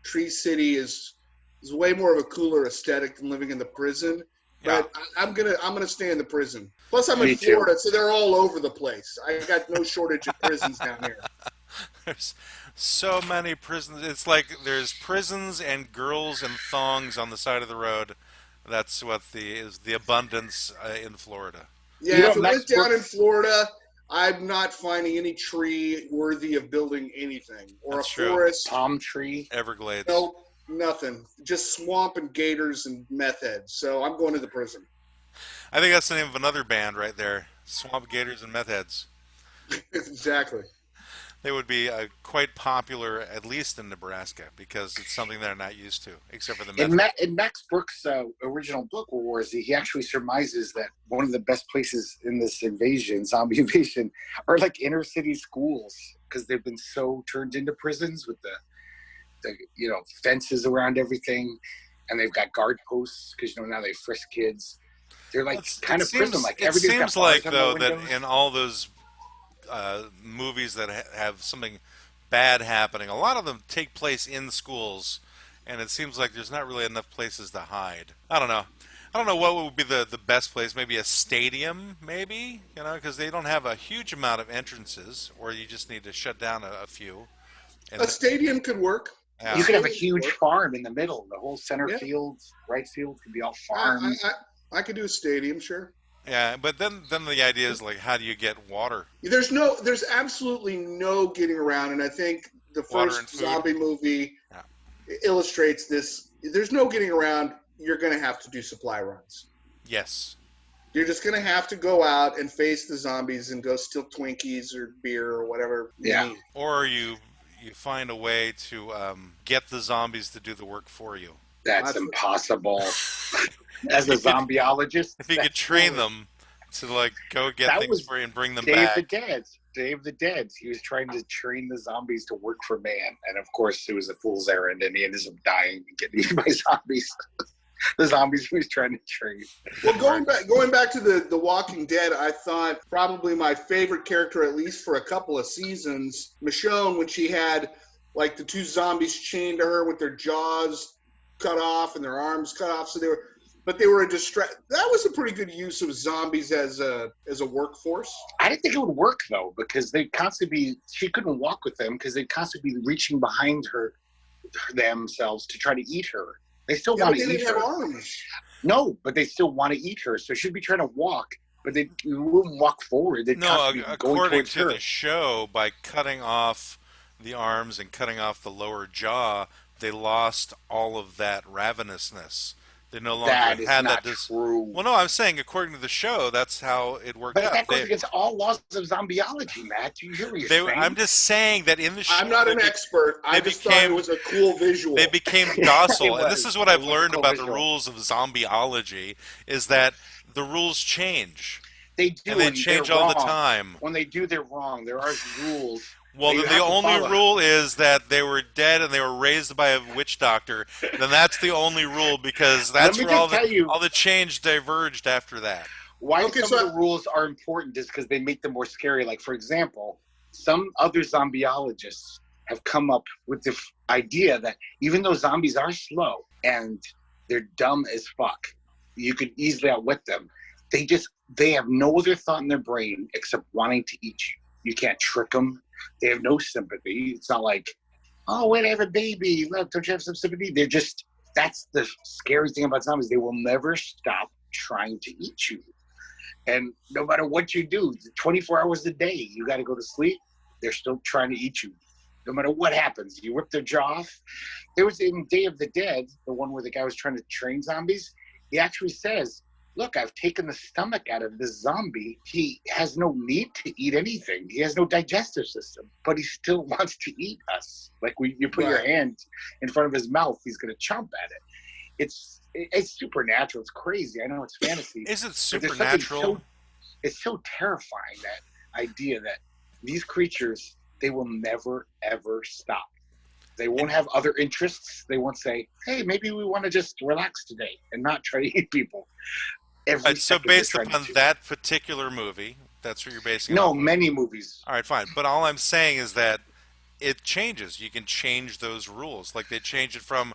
tree city is way more of a cooler aesthetic than living in the prison. But I'm gonna stay in the prison. Plus, I'm in Florida, so they're all over the place. I got no shortage of prisons down here. There's so many prisons. It's like there's prisons and girls and thongs on the side of the road. That's what is the abundance in Florida. Yeah, if it went down in Florida, I'm not finding any tree worthy of building anything. Or That's a true. forest. Palm tree. Everglades. No, nothing. Just swamp and gators and meth heads. So I'm going to the prison. I think that's the name of another band right there. Swamp Gators and Meth Heads. Exactly. They would be quite popular, at least in Nebraska, because it's something they're not used to, except for the meth. In Max Brooks' original book, World War Z, he actually surmises that one of the best places in this zombie invasion, are like inner city schools, because they've been so turned into prisons with the fences around everything, and they've got guard posts because now they frisk kids. They're like kind of prison-like. It seems like though that in all those movies that have something bad happening, a lot of them take place in schools, and it seems like there's not really enough places to hide. I don't know. I don't know what would be the best place. Maybe a stadium, maybe, because they don't have a huge amount of entrances, or you just need to shut down a few. And A stadium could work. You could have a huge farm in the middle. The whole center field, right field could be all farms. I could do a stadium, sure. Yeah, but then the idea is like, how do you get water? There's absolutely no getting around, and I think the first zombie movie illustrates this. There's no getting around. You're going to have to do supply runs. Yes. You're just going to have to go out and face the zombies and go steal Twinkies or beer or whatever. Yeah. Or you find a way to get the zombies to do the work for you. That's impossible. As a zombieologist, if you could train them to like go get things for you and bring them back. Dave the Dead. He was trying to train the zombies to work for man, and of course, it was a fool's errand, and he ended up dying and getting eaten by zombies. The zombies he was trying to train. Well, going back to the Walking Dead, I thought probably my favorite character, at least for a couple of seasons, Michonne, when she had like the two zombies chained to her with their jaws cut off and their arms cut off, so they were a distract. That was a pretty good use of zombies as a workforce. I didn't think it would work though, because they'd constantly she couldn't walk with them because they'd constantly be reaching behind her themselves to try to eat her. They still want to eat her. They didn't have arms. No, but they still want to eat her. So she'd be trying to walk, but they wouldn't walk forward. They'd according to the show, by cutting off the arms and cutting off the lower jaw, they lost all of that ravenousness. They no longer had that. True. Well, no, I'm saying according to the show, that's how it worked out. But that goes against all laws of zombieology, Matt. Do you hear what you're saying? I'm just saying that in the show. I'm not an expert. I just thought it was a cool visual. They became docile, and this is what I've learned about the rules of zombieology: is that the rules change. They do, and they change all the time. When they do, they're wrong. There are rules. Well, then the only rule is that they were dead and they were raised by a witch doctor. Then that's the only rule, because that's where all the change diverged after that. Why some of the rules are important is because they make them more scary. Like, for example, some other zombieologists have come up with the idea that even though zombies are slow and they're dumb as fuck, you could easily outwit them. They have no other thought in their brain except wanting to eat you. You can't trick them. They have no sympathy. It's not like, oh, wait, I have a baby. Look, don't you have some sympathy? That's the scary thing about zombies. They will never stop trying to eat you. And no matter what you do, 24 hours a day, you got to go to sleep, they're still trying to eat you. No matter what happens, you rip their jaw off. There was in Day of the Dead, the one where the guy was trying to train zombies, he actually says, look, I've taken the stomach out of this zombie. He has no need to eat anything. He has no digestive system, but he still wants to eat us. Like you put your hand in front of his mouth, he's going to chomp at it. It's supernatural. It's crazy. I know it's fantasy. Is it supernatural? It's so terrifying, that idea that these creatures, they will never, ever stop. They won't have other interests. They won't say, hey, maybe we want to just relax today and not try to eat people. So based upon that particular movie, that's what you're basing it on? No, many movies. All right, fine. But all I'm saying is that it changes. You can change those rules. Like they change it from,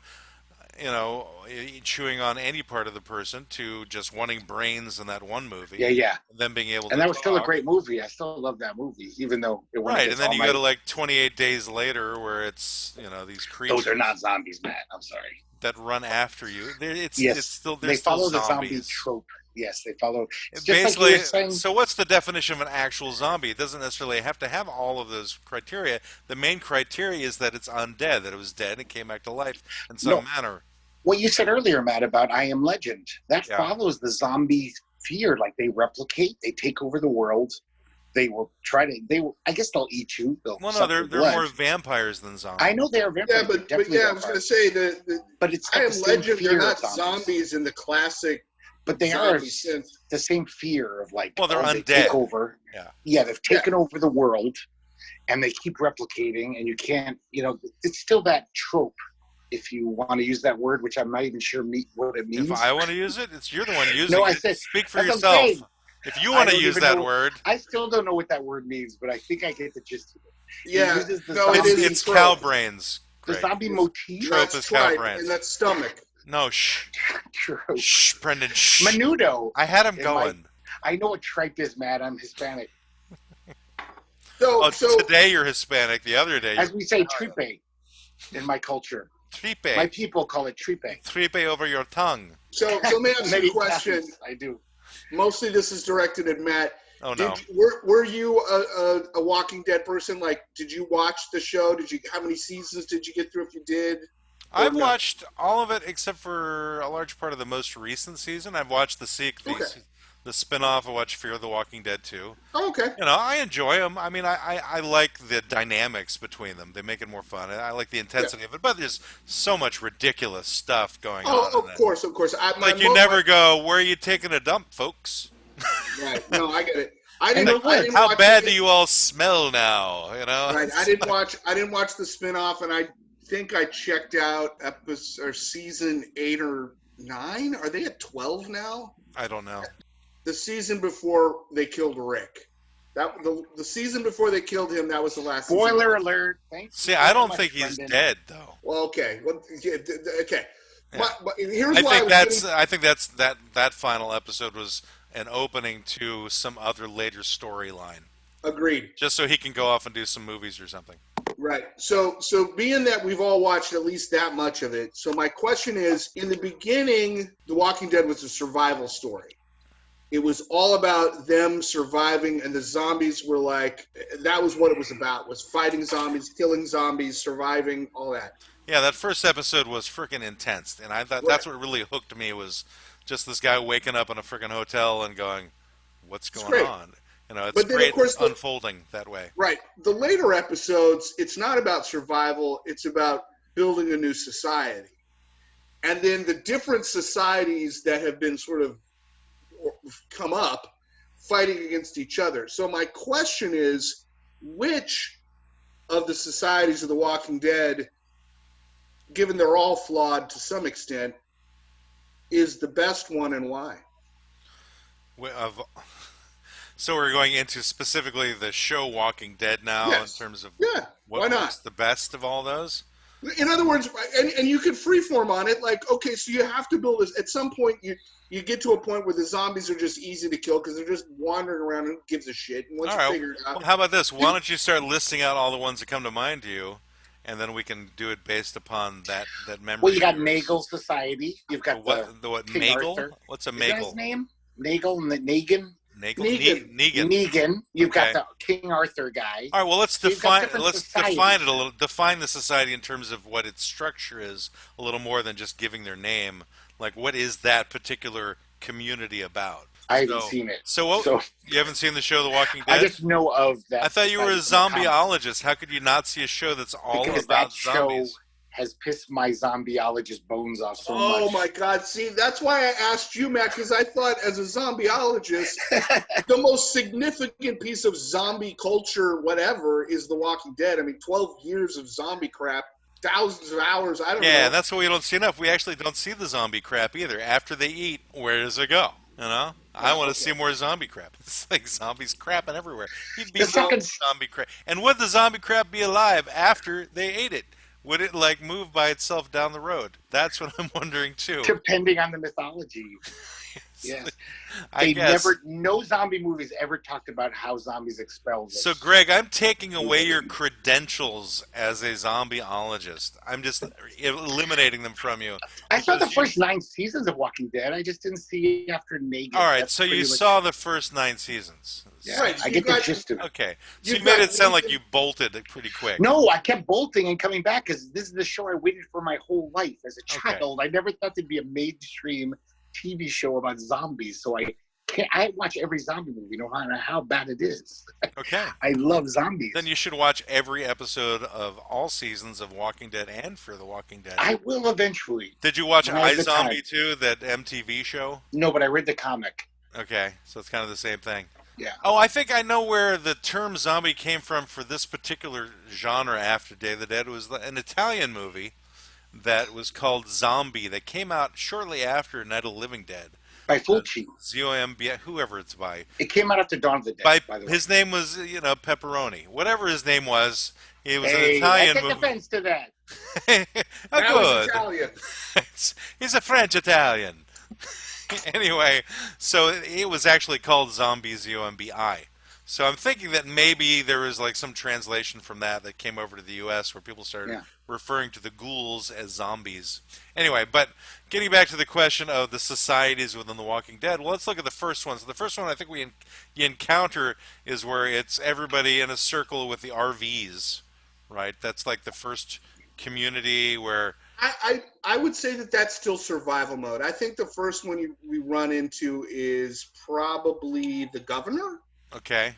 chewing on any part of the person to just wanting brains in that one movie. Yeah. And then being able to that was still a great movie. I still love that movie, even though it went and then you go to like 28 Days Later where it's, these creatures. Those are not zombies, Matt. I'm sorry. That run after you. It's still they follow the zombie trope. Yes, they follow. Basically, so what's the definition of an actual zombie? It doesn't necessarily have to have all of those criteria. The main criteria is that it's undead, that it was dead and came back to life in some manner. What you said earlier, Matt, about I Am Legend, that follows the zombie fear. Like they replicate, they take over the world. They will try to. I guess they'll eat you. They're more vampires than zombies. I know they are vampires. Yeah, but I was going to say but it's I Am Legend. They're not zombies in the classic. But they are the same fear of like. Well, they're undead. They take over. Yeah, they've taken over the world, and they keep replicating. And you can't. It's still that trope. If you want to use that word, which I'm not even sure what it means. If I want to use it, you're the one using it. I said, speak for yourself. If you want to use that word. I still don't know what that word means, but I think I get the gist of it. Yeah. It's cow brains. The zombie motif. Trope is cow brains. And that's stomach. No, shh. True. Shh, Brendan, shh. Menudo. I had him going. I know what tripe is, Matt. I'm Hispanic. So today you're Hispanic. The other day, as we say, tripe in my culture. Tripe. My people call it tripe. Tripe over your tongue. So let me ask you a question. I do. Mostly this is directed at Matt. Oh no. Were you a Walking Dead person? Like, did you watch the show? How many seasons did you get through if you did? I've watched all of it except for a large part of the most recent season. I've watched the spin-off. I watched Fear of the Walking Dead too. Oh, okay. I enjoy them. I mean, I like the dynamics between them. They make it more fun. I like the intensity of it. But there's so much ridiculous stuff going on. Oh, of course. You never go, where are you taking a dump, folks? Right. No, I get it. How bad do you all smell now? Right. I didn't watch the spin-off, and I think I checked out season 8 or 9. Are they at 12 now? I don't know. The season before they killed Rick. The season before they killed him, that was the last Spoiler alert. Thanks. See, I don't think he's dead, though. Well, okay. Okay. Yeah. But here's why I think that final episode was an opening to some other later storyline. Agreed. Just so he can go off and do some movies or something. Right. So being that we've all watched at least that much of it, so my question is, in the beginning, The Walking Dead was a survival story. It was all about them surviving, and the zombies were like, that was what it was about, was fighting zombies, killing zombies, surviving, all that. Yeah, that first episode was freaking intense, and I thought that's what really hooked me, was just this guy waking up in a freaking hotel and going, what's going on? It's great, of course, unfolding that way. Right. The later episodes, it's not about survival, it's about building a new society. And then the different societies that have been sort of come up fighting against each other. So my question is, which of the societies of The Walking Dead, given they're all flawed to some extent, is the best one, and why? So we're going into specifically the show Walking Dead now, yes. In terms of why not? What's the best of all those? In other words, and you can freeform on it, like, okay, so you have to build this. At some point, you get to a point where the zombies are just easy to kill because they're just wandering around and who gives a shit. And once you figure it out, well, how about this? Why don't you start listing out all the ones that come to mind to you, and then we can do it based upon that memory. Well, you got Nagel Society. You've got the what? Nagel? What's a Nagel? Is that his name? Nagel and the Negan. Negan. You've got the King Arthur guy. All right. Well, let's define it a little. Define the society in terms of what its structure is, a little more than just giving their name. Like, what is that particular community about? I haven't seen it. So you haven't seen the show The Walking Dead? I just know of that. I thought you were a zombieologist. How could you not see a show that's all about zombies? Show has pissed my zombieologist bones off so much. Oh my God! See, that's why I asked you, Matt, because I thought, as a zombieologist, the most significant piece of zombie culture, whatever, is The Walking Dead. I mean, 12 years of zombie crap, thousands of hours. I don't know. Yeah, that's what we don't see enough. We actually don't see the zombie crap either. After they eat, where does it go? I want to see more zombie crap. It's like zombies crapping everywhere. You'd be zombie crap. And would the zombie crap be alive after they ate it? Would it move by itself down the road? That's what I'm wondering too. Depending on the mythology. Yes. I guess. No zombie movies ever talked about how zombies expel this. So, Greg, I'm taking away your credentials as a zombieologist. I'm just eliminating them from you. I saw the first 9 seasons of Walking Dead. I just didn't see after Negan. All right, so you saw the first 9 seasons. Yeah, right, I get the gist of it. Okay, so you made it sound like you bolted it pretty quick. No, I kept bolting and coming back because this is the show I waited for my whole life as a child. I never thought there'd be a mainstream TV show about zombies, so I watch every zombie movie, no matter how bad it is. Okay. I love zombies. Then you should watch every episode of all seasons of Walking Dead and Fear the Walking Dead. I will eventually. Did you watch iZombie too, that MTV show? No, but I read the comic. Okay, so it's kind of the same thing. Yeah. Oh, I think I know where the term zombie came from for this particular genre after Day of the Dead. It was an Italian movie that was called Zombie that came out shortly after Night of the Living Dead. By Fulci. Z-O-M-B, whoever it's by. It came out after Dawn of the Dead, by the way. His name was, Pepperoni. Whatever his name was, it was an Italian movie. I take offense to that. Good. Italian. It He's a French Italian. Anyway, so it was actually called Zombie ZOMBI. So I'm thinking that maybe there was like some translation from that came over to the U.S. where people started Yeah. referring to the ghouls as zombies. Anyway, but getting back to the question of the societies within The Walking Dead, well, let's look at the first one. So the first one I think you encounter is where it's everybody in a circle with the RVs, right? That's like the first community where I would say that that's still survival mode. I think the first one we run into is probably the governor. okay.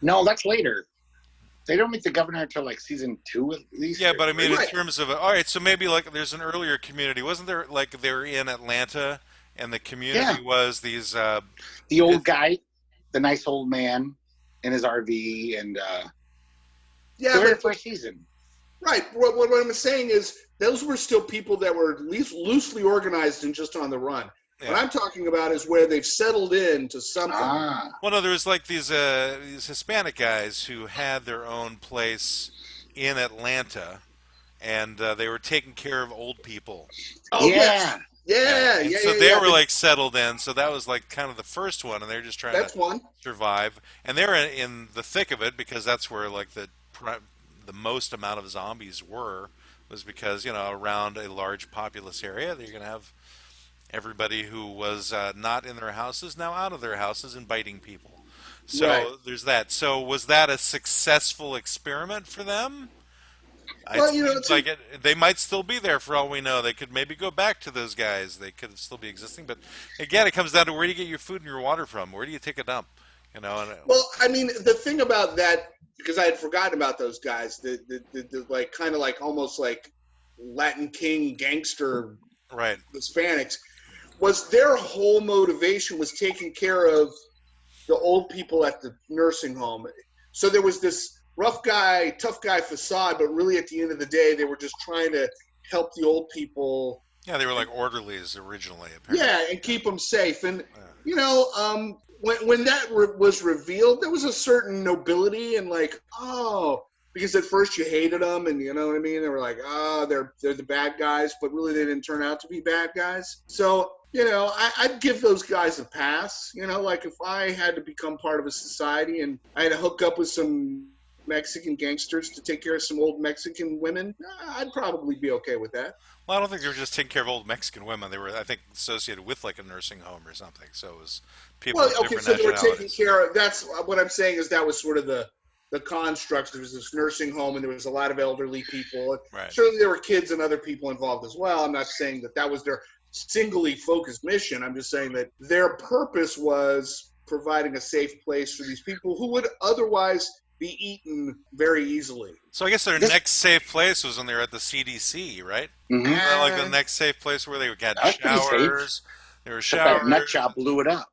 No, that's later. They don't meet the governor until like season 2 at least. Yeah, but I mean, in Right. terms of all right, so maybe like there's an earlier community, wasn't there? Like they were in Atlanta, and the community was these. The old guy, the nice old man in his RV, and Yeah, the very but first season. right. What I'm saying is those were still people that were at least loosely organized and just on the run. Yeah. What I'm talking about is where they've settled into something. Well, no, there was like these Hispanic guys who had their own place in Atlanta, and they were taking care of old people. Oh yeah. yes. Yeah, And yeah, so yeah, they yeah. were like settled in. So that was like kind of the first one, and they were just trying That's to one. survive. And they're in the thick of it because that's where like the most amount of zombies was because around a large populous area you're going to have everybody who was not in their houses now out of their houses and biting people. So Right. there's that. So was that a successful experiment for them? Well, It it's seems like they might still be there for all we know. They could maybe go back to those guys. They could still be existing. But again, it comes down to where do you get your food and your water from? Where do you take a dump? And, well, I mean, the thing about that, because I had forgotten about those guys, the like kind of like almost like Latin King gangster right. Hispanics, was their whole motivation was taking care of the old people at the nursing home. So there was this rough guy, tough guy facade, but really at the end of the day, they were just trying to help the old people. Yeah, they were like orderlies originally, apparently. Yeah, and keep them safe. And, Yeah. when that was revealed, there was a certain nobility and like, oh, because at first you hated them and you know what I mean? They were like, oh, they're the bad guys, but really they didn't turn out to be bad guys. So, I'd give those guys a pass. Like if I had to become part of a society and I had to hook up with some Mexican gangsters to take care of some old Mexican women, I'd probably be okay with that. Well, I don't think they were just taking care of old Mexican women. They were, I think, associated with like a nursing home or something. So it was people Well, of okay, different so they were taking nationalities. care of. That's what I'm saying is that was sort of the construct. There was this nursing home, and there was a lot of elderly people. Right. Certainly, there were kids and other people involved as well. I'm not saying that was their singly focused mission. I'm just saying that their purpose was providing a safe place for these people who would otherwise be eaten very easily. So I guess their next safe place was when they were at the CDC, right? Mhm. Isn't that like the next safe place where they had That's pretty safe. showers? There were But that showers. nut job blew it up.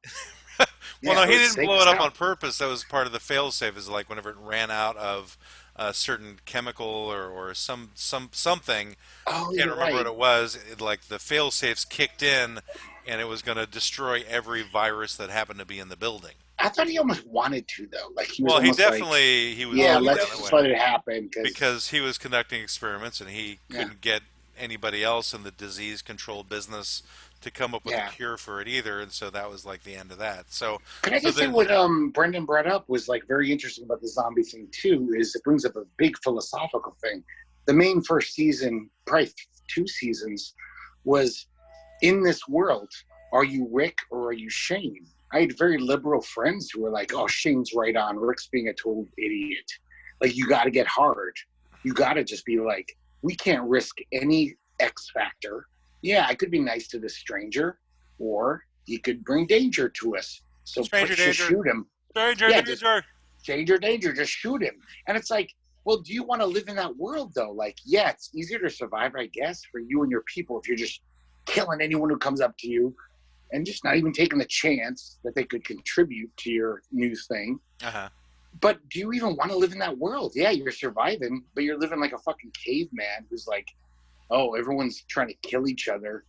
Well, Yeah, no, it he was didn't safe blow as it up hell. on purpose. That was part of the fail-safe. Is like whenever it ran out of a certain chemical or something. Oh, I you're can't remember right. what it was. Like the fail-safes kicked in, and it was going to destroy every virus that happened to be in the building. I thought he almost wanted to though. Like he was Well, he almost like, definitely he was yeah, looking let's down that just way let it happen because he was conducting experiments and he Yeah. couldn't get anybody else in the disease control business to come up with Yeah. a cure for it either, and so that was like the end of that. So Can I just say then- what Brendan brought up was like very interesting about the zombie thing too, is it brings up a big philosophical thing. The main first season, probably 2 seasons, was in this world, are you Rick or are you Shane? I had very liberal friends who were like, oh, Shane's right on, Rick's being a total idiot. Like you gotta get hard. You gotta just be like, we can't risk any X factor. Yeah, I could be nice to this stranger, or he could bring danger to us. So Stranger just danger. shoot him. danger, Yeah, danger. Danger, just shoot him. And it's like, well, do you want to live in that world though? Like, yeah, it's easier to survive, I guess, for you and your people if you're just killing anyone who comes up to you and just not even taking the chance that they could contribute to your new thing. Uh-huh. But do you even want to live in that world? Yeah, you're surviving, but you're living like a fucking caveman who's like, oh, everyone's trying to kill each other.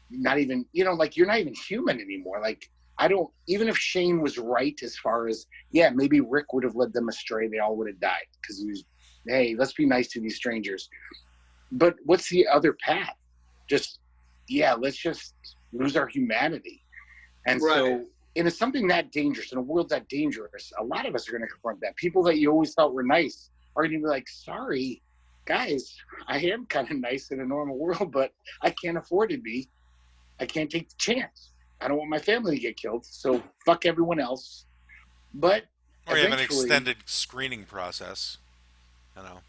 Not even, like you're not even human anymore. Like, I don't, even if Shane was right as far as, yeah, maybe Rick would have led them astray. They all would have died because he was, hey, let's be nice to these strangers. But what's the other path? Just yeah, let's just lose our humanity. And Right. so, and it's something that dangerous, in a world that dangerous, a lot of us are going to confront that. People that you always thought were nice are going to be like, sorry, guys, I am kind of nice in a normal world, but I can't afford to be. I can't take the chance. I don't want my family to get killed, so fuck everyone else. But Or you have an eventually, extended screening process. You know.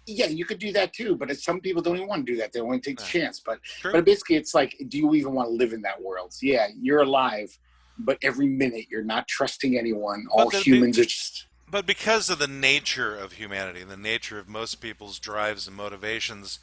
yeah, you could do that too. But some people don't even want to do that. They want to take the Yeah. chance. But True. basically, it's like, do you even want to live in that world? Yeah, you're alive, but every minute you're not trusting anyone. All humans are just. But because of the nature of humanity, the nature of most people's drives and motivations,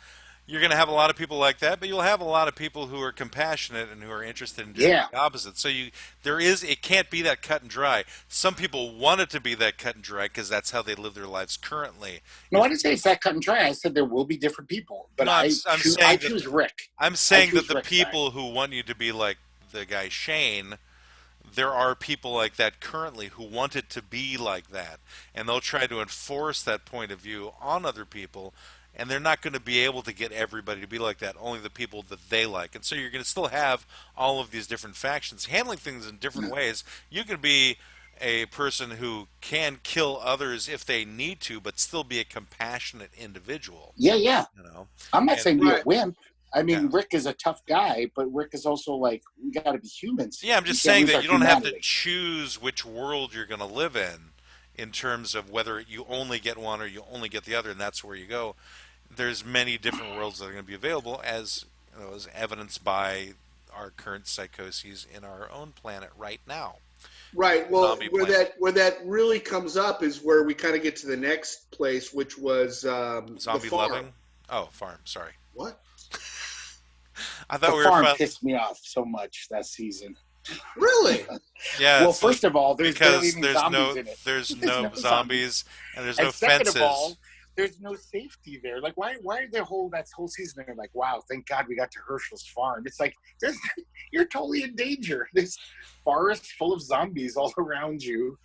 you're going to have a lot of people like that, but you'll have a lot of people who are compassionate and who are interested in doing the opposite. So it can't be that cut and dry. Some people want it to be that cut and dry because that's how they live their lives currently. No, I didn't say it's that cut and dry. I said there will be different people, but I choose Rick. I'm saying that the people who want you to be like the guy Shane, there are people like that currently who want it to be like that, and they'll try to enforce that point of view on other people. And they're not going to be able to get everybody to be like that, only the people that they like. And so you're going to still have all of these different factions handling things in different ways. You can be a person who can kill others if they need to, but still be a compassionate individual. Yeah. You know? I'm not saying be a wimp. I mean, Rick is a tough guy, but Rick is also like, we got to be humans. Yeah, I'm just saying that you don't have to choose which world you're going to live in terms of whether you only get one or you only get the other, and that's where you go. There's many different worlds that are going to be available, as evidenced by our current psychoses in our own planet right now. Right. Well, where that really comes up is where we kind of get to the next place, which was zombie loving. Oh, farm. Sorry. What? I thought the farm pissed me off so much that season. Really? Yeah. Well, first of all, there's no there's no zombies and there's no fences. Second of all, there's no safety there. Like, why are that whole season they're like, wow, thank God we got to Herschel's farm. It's like, you're totally in danger. There's forests full of zombies all around you,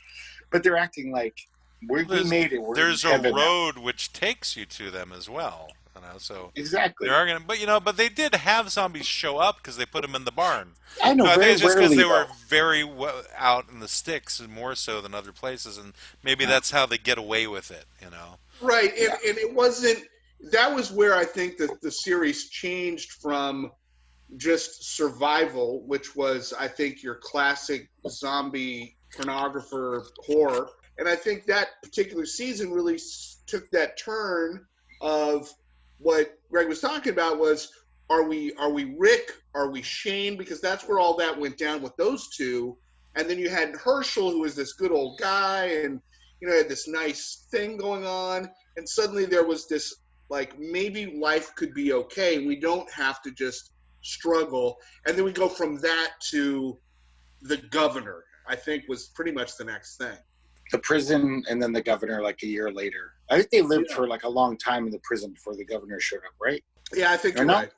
but they're acting like we made it. There's a road which takes you to them as well. So exactly. They are gonna, but they did have zombies show up because they put them in the barn. I know, I think it's just because they were very out in the sticks and more so than other places, and maybe that's how they get away with it. Right, and it wasn't. That was where I think that the series changed from just survival, which was, I think, your classic zombie pornographer horror, and I think that particular season really took that turn of what Greg was talking about was, are we Rick? Are we Shane? Because that's where all that went down with those two. And then you had Herschel, who was this good old guy and, had this nice thing going on. And suddenly there was this, like, maybe life could be okay. We don't have to just struggle. And then we go from that to the governor, I think, was pretty much the next thing. The prison and then the governor like a year later. I think they lived for like a long time in the prison before the governor showed up, right? Yeah, I think you're right.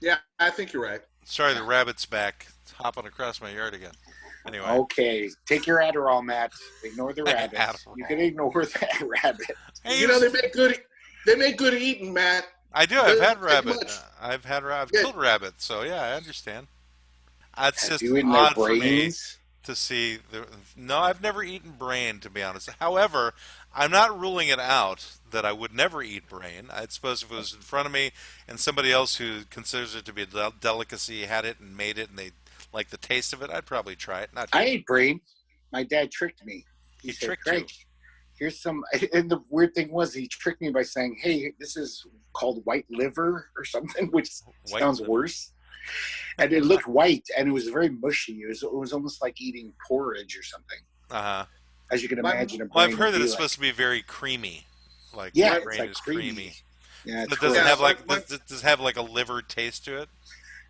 Yeah, I think you're right. Sorry, the rabbit's back. It's hopping across my yard again. Anyway. Okay, take your Adderall, Matt. Ignore the rabbit. You can ignore that rabbit. Hey, they make good eating, Matt. I do. I've had rabbit. I've killed rabbits, so yeah, I understand. It's just odd for me to see no, I've never eaten brain, to be honest. However, I'm not ruling it out that I would never eat brain. I suppose if it was in front of me and somebody else who considers it to be a delicacy had it and made it and they like the taste of it, I'd probably try it. I ate brain. My dad tricked me. He tricked you. Here's some, and the weird thing was he tricked me by saying, hey, this is called white liver or something, which sounds worse. And it looked white, and it was very mushy. It was almost like eating porridge or something. Uh-huh. As you can imagine. I've heard that it's supposed to be very creamy. Like brain is creamy. Yeah, but does it have like a liver taste to it?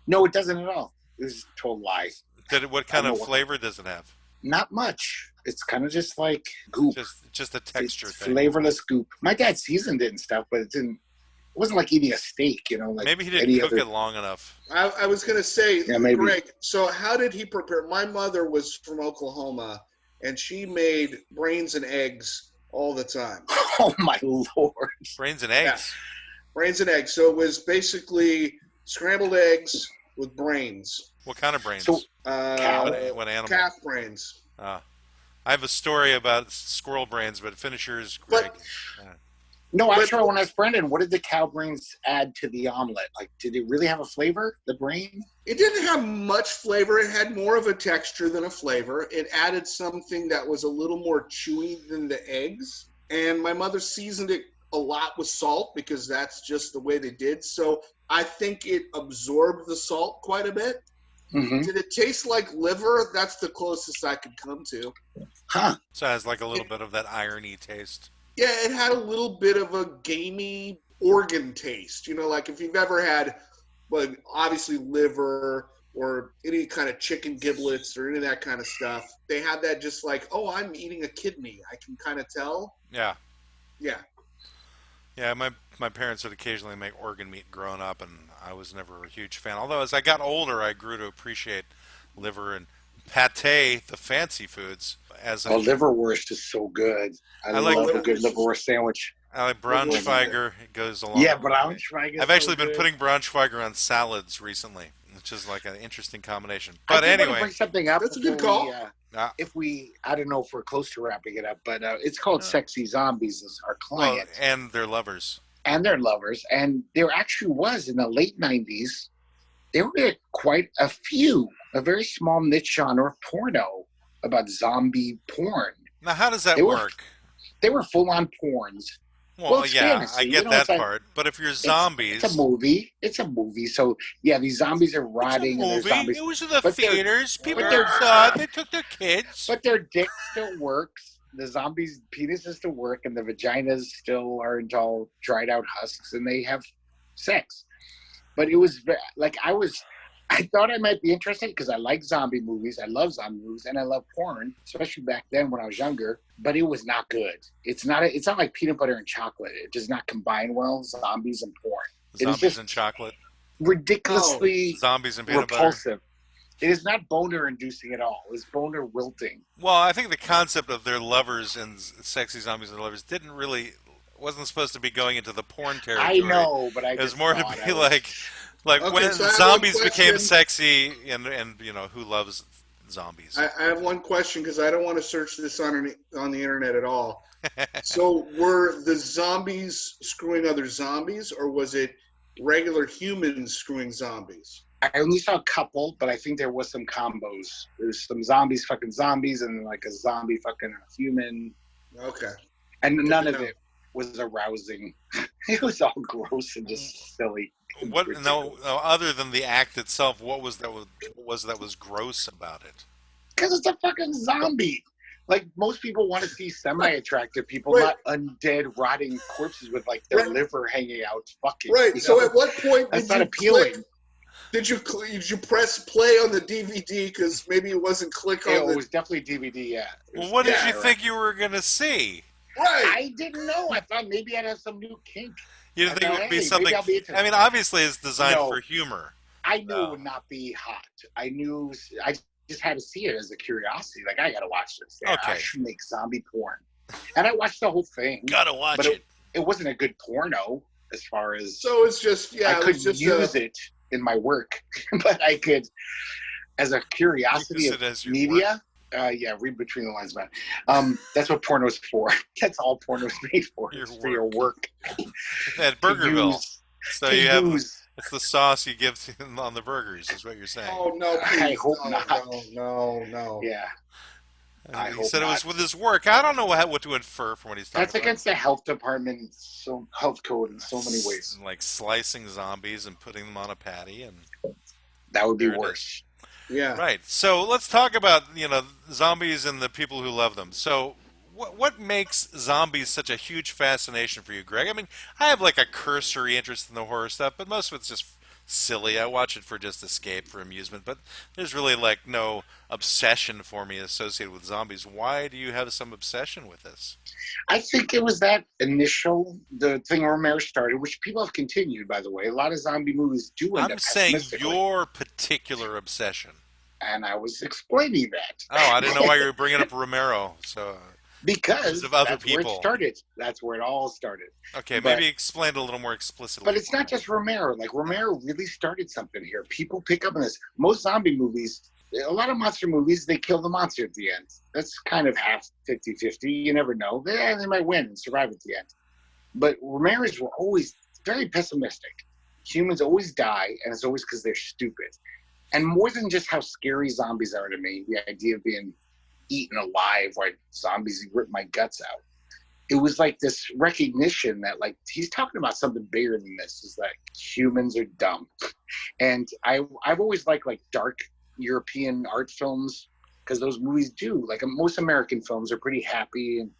No, it doesn't at all. It was a total lie. What kind of flavor does it have? Not much. It's kind of just like goop. Just a texture thing. Flavorless goop. My dad seasoned it and stuff, but it wasn't like eating a steak, Like maybe he didn't cook it long enough. I was going to say, maybe. Greg, so how did he prepare? My mother was from Oklahoma, and she made brains and eggs all the time. Oh, my Lord. Brains and eggs? Yeah. Brains and eggs. So it was basically scrambled eggs, with brains. What kind of So brains? cow. What animal? Calf brains. Uh, I have a story about squirrel brains, but finish yours, Greg. But No, but actually, I want to ask Brendan, what did the cow brains add to the omelet? Like, did it really have a flavor, the brain? it didn't have much flavor. It had more of a texture than a flavor. It added something that was a little more chewy than the eggs. And my mother seasoned it a lot with salt because that's just the way they did. So I think it absorbed the salt quite a bit. Mm-hmm. Did it taste like liver? That's the closest I could come to. Huh. So it has like a little bit of that irony taste. Yeah, it had a little bit of a gamey organ taste. You know, like if you've ever had, well, obviously liver or any kind of chicken giblets or any of that kind of stuff, they had that just like, oh, I'm eating a kidney. I can kind of tell. Yeah. Yeah. Yeah, my parents would occasionally make organ meat growing up, and I was never a huge fan. Although as I got older, I grew to appreciate liver and pate, the fancy foods. Oh, liverwurst is so good. I like love a good liverwurst sandwich. I like Braunschweiger. It goes along. Yeah, Braunschweiger. I've actually been putting Braunschweiger on salads recently, which is like an interesting combination. But anyway, bring something up. That's a good call. I don't know if we're close to wrapping it up, but it's called Sexy Zombies is our client. And their lovers. And their lovers. And there actually was, in the late 90s, there were quite a very small niche genre of porno about zombie porn. Now, how does that work? They were full-on porns. Well, yeah, fantasy. I get that part. But if you're zombies... It's a movie. So, yeah, these zombies are rotting. It's a movie. And zombies. It was in the theaters. People saw it. They took their kids. But their dick still works. The zombies' penises still work, and the vaginas still aren't all dried out husks, and they have sex. But it was like I thought I might be interested because I like zombie movies. I love zombie movies, and I love porn, especially back then when I was younger. But it was not good. It's not like peanut butter and chocolate. It does not combine well. Zombies and porn. Zombies and chocolate. Ridiculously zombies and peanut repulsive. butter. It is not boner inducing at all. It's boner wilting. Well, I think the concept of their lovers and sexy zombies and their lovers wasn't supposed to be going into the porn territory. I know, but it was more to be like Okay, when so zombies became sexy, and you know who loves zombies. I have one question because I don't want to search this on the internet at all. So were the zombies screwing other zombies, or was it regular humans screwing zombies? I only saw a couple, but I think there was some combos. There's some zombies fucking zombies, and like a zombie fucking a human. Okay. And none of it was arousing. It was all gross and just silly. What? No, other than the act itself, what was that was gross about it? Because it's a fucking zombie. Like, most people want to see semi-attractive people, right. not undead, rotting corpses with like their liver hanging out. Fucking right. So, at what point that's not appealing? Did you press play on the DVD because maybe it wasn't click on? It was definitely DVD. Yeah. Well, what did you think you were gonna see? Right. I didn't know. I thought maybe I'd have some new kink. You didn't think it would be something? I mean, obviously, it's designed for humor. I knew it would not be hot. I just had to see it as a curiosity. Like, I gotta watch this. Yeah, okay. I should make zombie porn, and I watched the whole thing. Gotta watch it. It wasn't a good porno as far as. So it's just I couldn't use it in my work, but I could, as a curiosity of media. Read between the lines, man. That's what porno's for. That's all porno's made for. It's for your work. At Burgerville. It's the sauce you give on the burgers, is what you're saying. Oh, no, please. I hope not. No. Yeah. He said it was with his work. I don't know what to infer from what he's talking about. That's against the health department, health code in so many ways. Like slicing zombies and putting them on a patty, and that would be worse. Yeah. Right. So let's talk about zombies and the people who love them. So what makes zombies such a huge fascination for you, Greg? I mean, I have like a cursory interest in the horror stuff, but most of it's just silly. I watch it for just escape, for amusement, but there's really like no obsession for me associated with zombies. Why do you have some obsession with this? I think it was the thing Romero started, which people have continued, by the way. A lot of zombie movies do end up. I'm saying your particular obsession. And I was explaining that. Oh, I didn't know why you were bringing up Romero. So because of other that's where it people. started. That's where it all started. Okay, But maybe explain it a little more explicitly. But it's not just Romero. Like, Romero really started something here. People pick up on this. Most zombie movies, a lot of monster movies, they kill the monster at the end. That's kind of half 50-50. You never know. They might win and survive at the end. But Romero's were always very pessimistic. Humans always die, and it's always because they're stupid. And more than just how scary zombies are to me, the idea of being eaten alive like zombies rip my guts out. It was like this recognition that, like, he's talking about something bigger than this. Is that humans are dumb. And I've always liked, like, dark European art films, because those movies do, like, most American films are pretty happy and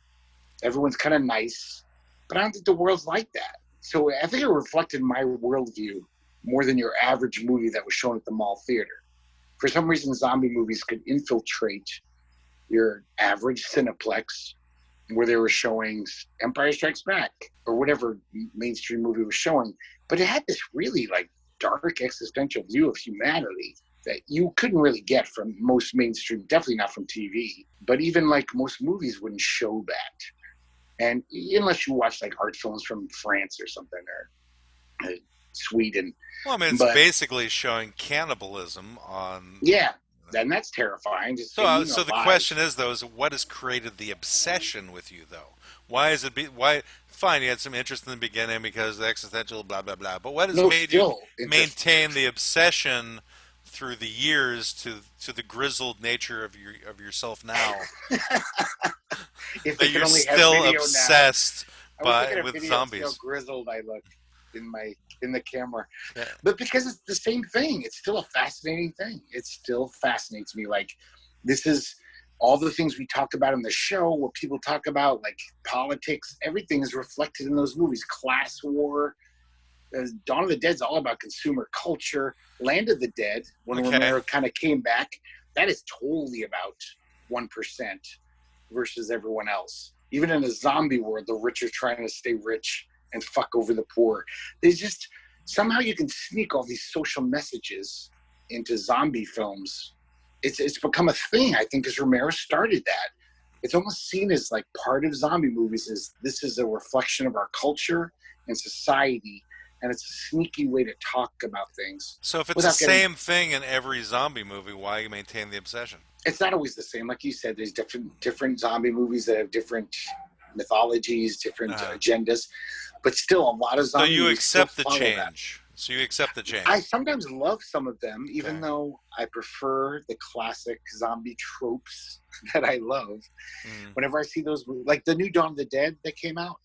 everyone's kind of nice, but I don't think the world's like that. So I think it reflected my worldview more than your average movie that was shown at the mall theater. For some reason, zombie movies could infiltrate your average Cineplex, where they were showing Empire Strikes Back or whatever mainstream movie was showing. But it had this really, like, dark existential view of humanity that you couldn't really get from most mainstream, definitely not from TV. But even, like, most movies wouldn't show that. And unless you watch, like, art films from France or something, or Sweden. Well, I mean, it's basically showing cannibalism on... Yeah. And that's terrifying. So the question is, though, what has created the obsession with you, though? Why is it? Why? Fine, you had some interest in the beginning because of the existential, blah blah blah. But what has made you maintain the obsession through the years to the grizzled nature of yourself now? That you're still obsessed with zombies. How grizzled I look in the camera. Yeah. But because it's the same thing, it's still a fascinating thing. It still fascinates me. Like, this is all the things we talk about in the show, what people talk about, like politics, everything is reflected in those movies. Class war, Dawn of the Dead is all about consumer culture. Land of the Dead, when Romero kind of came back, that is totally about 1% versus everyone else. Even in a zombie world, the rich are trying to stay rich and fuck over the poor. There's just, somehow you can sneak all these social messages into zombie films. It's become a thing, I think, because Romero started that. It's almost seen as, like, part of zombie movies is this is a reflection of our culture and society, and it's a sneaky way to talk about things. So if it's the same thing in every zombie movie, why maintain the obsession? It's not always the same. Like you said, there's different zombie movies that have different mythologies, different agendas. But still, a lot of zombies. So you accept the change. So you accept the change. I sometimes love some of them, even though I prefer the classic zombie tropes that I love. Whenever I see those, like the new Dawn of the Dead that came out,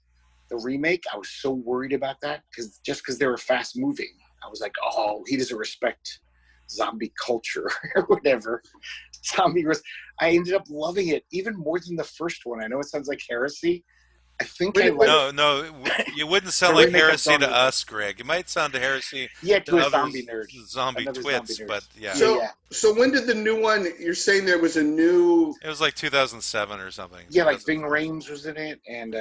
the remake, I was so worried about that because they were fast moving. I was like, oh, he doesn't respect zombie culture or whatever. I ended up loving it even more than the first one. I know it sounds like heresy. I think No, you wouldn't sound like heresy to us, Greg. It might sound to heresy to a zombie nerd. Zombie twits, but yeah. So when did the new one, you're saying there was a new... It was like 2007 or something. Yeah, like Ving Rhames was in it, and...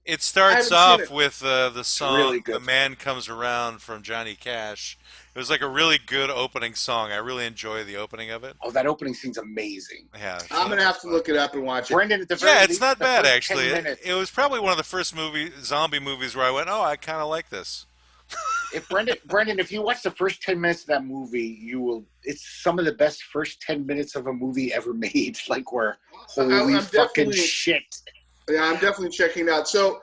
It starts off with the song really "The Man Comes Around" from Johnny Cash. It was like a really good opening song. I really enjoy the opening of it. Oh, that opening scene's amazing. Yeah, I'm gonna have to look it up and watch it. Brendan, it's not bad actually. It was probably one of the first zombie movies where I went, "Oh, I kind of like this." If Brendan, if you watch the first 10 minutes of that movie, you will. It's some of the best first 10 minutes of a movie ever made. Like, where holy fucking shit. Yeah, I'm definitely checking it out. So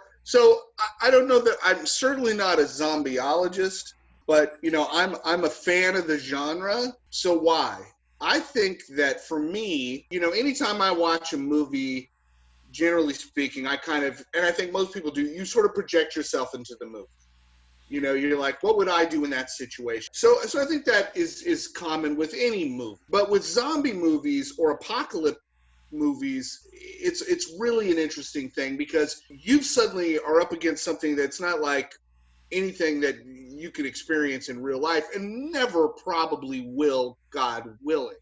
I don't know that I'm certainly not a zombieologist, but I'm a fan of the genre. So why? I think that for me, anytime I watch a movie, generally speaking, and I think most people do, you sort of project yourself into the movie. You're like, what would I do in that situation? So I think that is common with any movie. But with zombie movies or apocalypse movies, it's really an interesting thing because you suddenly are up against something that's not like anything that you could experience in real life and never probably will, God willing.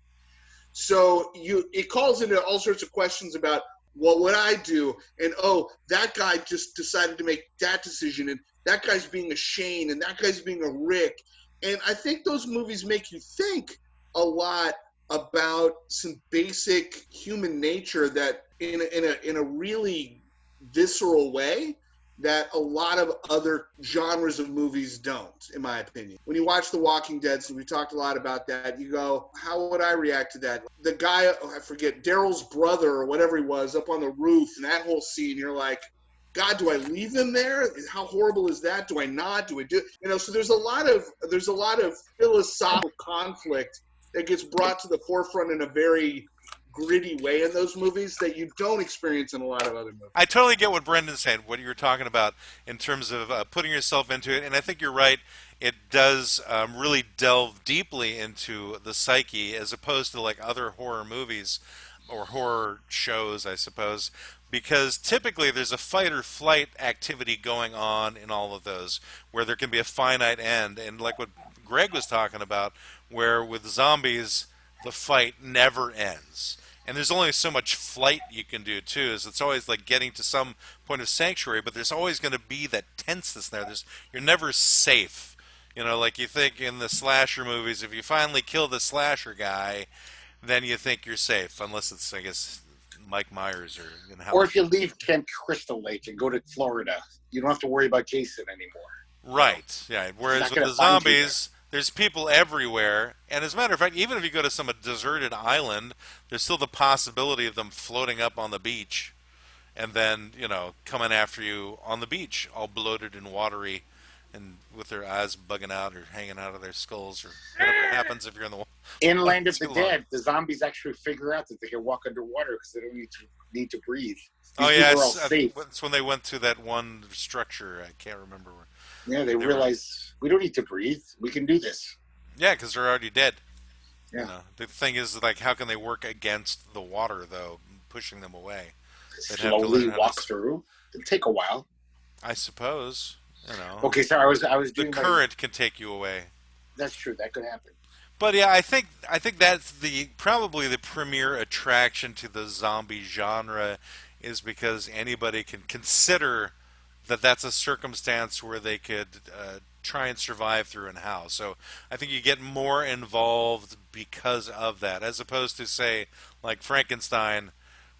So it calls into all sorts of questions about what would I do? And, oh, that guy just decided to make that decision, and that guy's being a Shane, and that guy's being a Rick. And I think those movies make you think a lot about some basic human nature that in a really visceral way that a lot of other genres of movies don't, in my opinion. When you watch The Walking Dead, so we talked a lot about that, you go, how would I react to that? The guy, I forget, Daryl's brother or whatever he was, up on the roof, and that whole scene, you're like, God, do I leave him there? How horrible is that? Do I not? Do I do? So there's a lot of philosophical conflict that gets brought to the forefront in a very gritty way in those movies that you don't experience in a lot of other movies. I totally get what Brendan's saying, what you were talking about in terms of putting yourself into it, and I think you're right. It does really delve deeply into the psyche as opposed to like other horror movies or horror shows, I suppose, because typically there's a fight or flight activity going on in all of those where there can be a finite end, and like what Greg was talking about, where with zombies the fight never ends. And there's only so much flight you can do too. So it's always like getting to some point of sanctuary, but there's always going to be that tenseness there. You're never safe. Like you think in the slasher movies, if you finally kill the slasher guy, then you think you're safe, unless it's, I guess, Mike Myers or if you leave Camp Crystal Lake and go to Florida, you don't have to worry about Jason anymore. Right. Yeah. Whereas with the zombies, there's people everywhere, and as a matter of fact, even if you go to some deserted island, there's still the possibility of them floating up on the beach, and then coming after you on the beach, all bloated and watery, and with their eyes bugging out or hanging out of their skulls, or whatever happens if you're in the in Land of the Dead. The zombies actually figure out that they can walk underwater because they don't need to breathe. It's when they went to that one structure. I can't remember where. Yeah, they realize we don't need to breathe. We can do this. Yeah, because they're already dead. Yeah. The thing is, like, how can they work against the water, though, pushing them away? Slowly walk through. It'll take a while. I suppose. Okay, so I was doing the current can take you away. That's true. That could happen. But yeah, I think that's probably the premier attraction to the zombie genre, is because anybody can consider that that's a circumstance where they could try and survive through and how. So I think you get more involved because of that, as opposed to, say, like Frankenstein,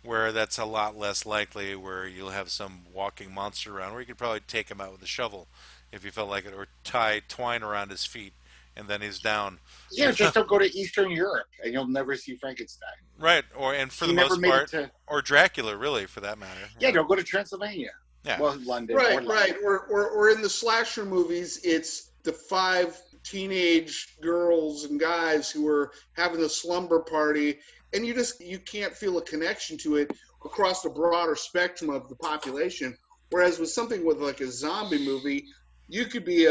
where that's a lot less likely, where you'll have some walking monster around, where you could probably take him out with a shovel if you felt like it, or tie twine around his feet, and then he's down. Yeah, just don't go to Eastern Europe, and you'll never see Frankenstein. Right, and for the most part, or Dracula, really, for that matter. Yeah, don't go to Transylvania. Yeah. Well, London. Right. Or in the slasher movies, it's the 5 teenage girls and guys who are having a slumber party, and you can't feel a connection to it across the broader spectrum of the population. Whereas with something with like a zombie movie, you could be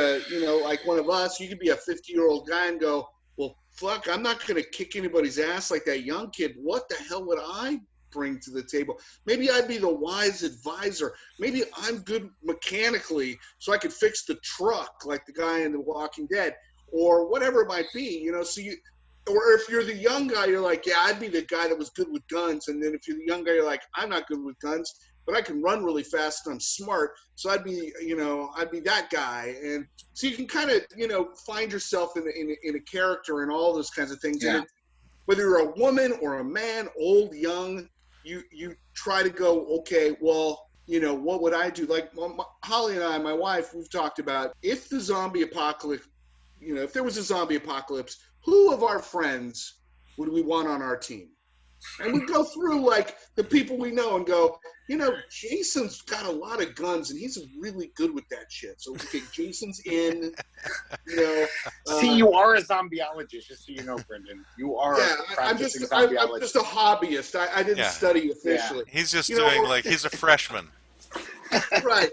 like one of us, you could be a 50-year-old guy and go, well, fuck, I'm not going to kick anybody's ass like that young kid. What the hell would I bring to the table? Maybe I'd be the wise advisor. Maybe I'm good mechanically, so I could fix the truck like the guy in The Walking Dead, or whatever it might be. Or if you're the young guy, you're like, yeah, I'd be the guy that was good with guns. And then if you're the young guy, you're like, I'm not good with guns, but I can run really fast and I'm smart, so I'd be that guy. And so you can kind of find yourself in a character and all those kinds of things. Yeah. And whether you're a woman or a man, old, young, you try to go, okay, well, what would I do? Like Holly and I, my wife, we've talked about, if the zombie apocalypse, if there was a zombie apocalypse, who of our friends would we want on our team? And we go through like the people we know and go, Jason's got a lot of guns and he's really good with that shit. So okay, Jason's in. See, you are a zombieologist, just so you know, Brendan. You are. Yeah, I'm just a hobbyist. I didn't study officially. Yeah. He's just he's a freshman. Right.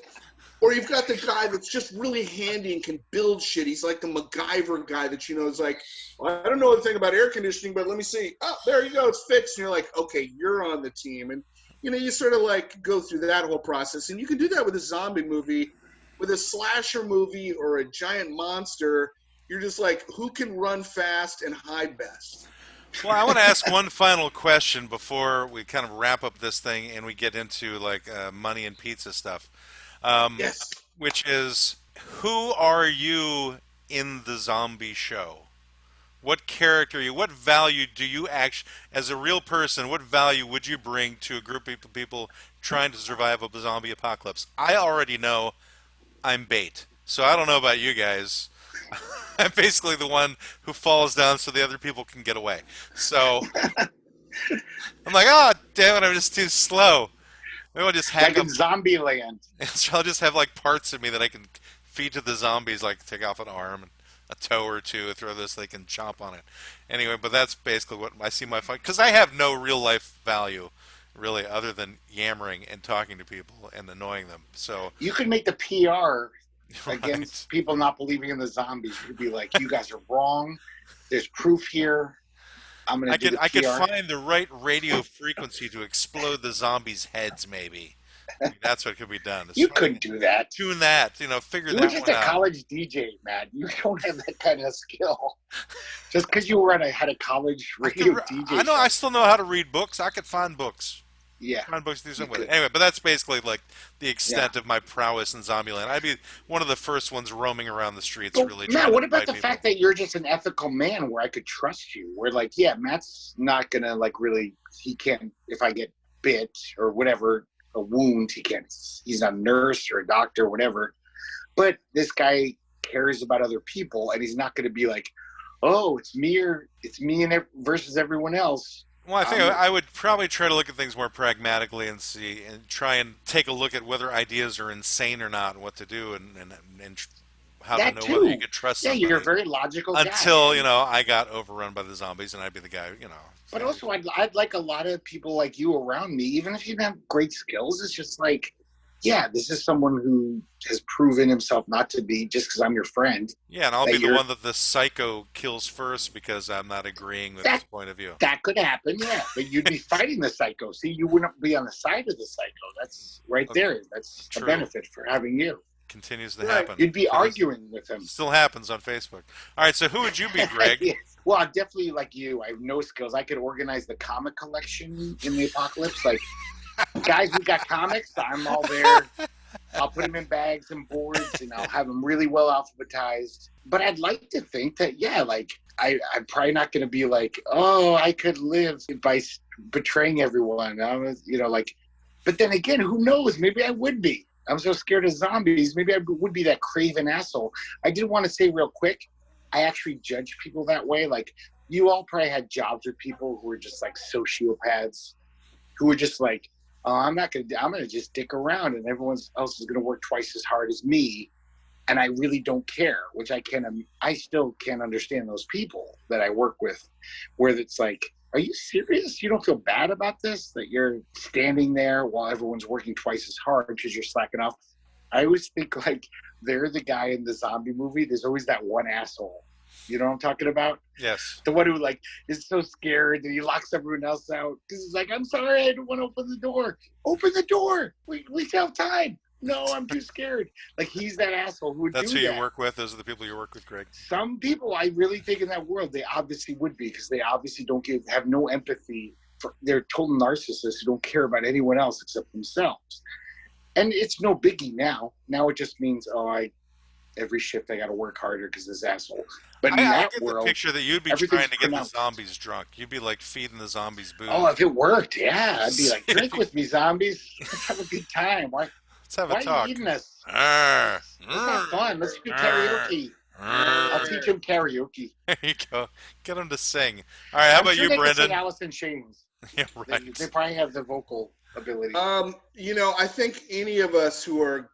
Or you've got the guy that's just really handy and can build shit. He's like the MacGyver guy that is like, well, I don't know anything about air conditioning, but let me see. Oh, there you go. It's fixed. And you're like, okay, you're on the team. And, you sort of like go through that whole process. And you can do that with a zombie movie. With a slasher movie or a giant monster, you're just like, who can run fast and hide best? Well, I want to ask one final question before we kind of wrap up this thing and we get into like money and pizza stuff. Yes. Which is, who are you in the zombie show? What character what value do you actually, as a real person, what value would you bring to a group of people trying to survive a zombie apocalypse? I already know I'm bait. So I don't know about you guys. I'm basically the one who falls down so the other people can get away. So I'm like, oh, damn it, I'm just too slow. Maybe I'll just hack Like up. in Zombieland. So I'll just have like parts of me that I can feed to the zombies, like take off an arm and a toe or two, throw this, they can chomp on it. Anyway, but that's basically what I see my fun, because I have no real life value, really, other than yammering and talking to people and annoying them. So You could make the PR right. against people not believing in the zombies. You could be like, you guys are wrong. There's proof here. I'm going to do the PR. I could find the right radio frequency to explode the zombies' heads, maybe. That's what could be done. You couldn't do that. Tune that, figure You that were just one a out. college DJ, Matt. You don't have that kind of skill. Just because you had a college radio DJ. I know. I still know how to read books. I could find books. Yeah. Find books to do something with it. Anyway, but that's basically like the extent of my prowess in Zombieland. I'd be one of the first ones roaming around the streets, Well, really. Matt, what about the people. fact that you're just an ethical man where I could trust you? Where like, yeah, Matt's not gonna like really. He can't. If I get bit or whatever, a wound, he can't. He's not a nurse or a doctor or whatever. But this guy cares about other people, and he's not going to be like, "Oh, it's me and versus everyone else." Well, I think I would probably try to look at things more pragmatically and see and try and take a look at whether ideas are insane or not, and what to do, and how to know whether you could trust somebody. Yeah, you're a very logical guy. Until I got overrun by the zombies, and I'd be the guy. But also, I'd like a lot of people like you around me, even if you have great skills. It's just like, yeah, this is someone who has proven himself not to be just because I'm your friend. Yeah, and I'll be the one that the psycho kills first because I'm not agreeing with his point of view. That could happen, yeah. But you'd be fighting the psycho. See, you wouldn't be on the side of the psycho. That's right there. That's a benefit for having you. Continues to happen. You'd be arguing with him. Still happens on Facebook. All right, so who would you be, Greg? Yeah. Well, I'm definitely like you. I have no skills. I could organize the comic collection in the apocalypse. Like, guys, we got comics. I'm all there. I'll put them in bags and boards, and I'll have them really well alphabetized. But I'd like to think that, yeah, like, I'm probably not going to be like, oh, I could live by betraying everyone. But then again, who knows? Maybe I would be. I'm so scared of zombies. Maybe I would be that craven asshole. I did want to say real quick, I actually judge people that way. Like, you all probably had jobs with people who were just like sociopaths, who were just like, oh, I'm going to just dick around and everyone else is going to work twice as hard as me. And I really don't care, which I still can't understand those people that I work with, where it's like, are you serious? You don't feel bad about this? That you're standing there while everyone's working twice as hard because you're slacking off? I always think like they're the guy in the zombie movie. There's always that one asshole. You know what I'm talking about? Yes. The one who like is so scared that he locks everyone else out because he's like, I'm sorry, I don't want to open the door. Open the door. We still have time. No, I'm too scared. Like, he's that asshole who would do that. That's who you work with? Those are the people you work with, Greg? Some people, I really think in that world, they obviously would be, because they obviously have no empathy. They're total narcissists who don't care about anyone else except themselves. And it's no biggie now. Now it just means, every shift I got to work harder because this asshole. But in that get world, the picture that you'd be trying to get the zombies drunk. You'd be like feeding the zombies booze. Oh, if it worked, yeah. I'd be like, drink with me, zombies. Let's have a good time. Why have a talk. Why are you eating us? Let's have fun. Let's do karaoke. I'll teach him karaoke. There you go. Get him to sing. All right, how about you, Brendan? Sing Alice in Chains. Yeah, right. They probably have the vocal ability. I think any of us who are,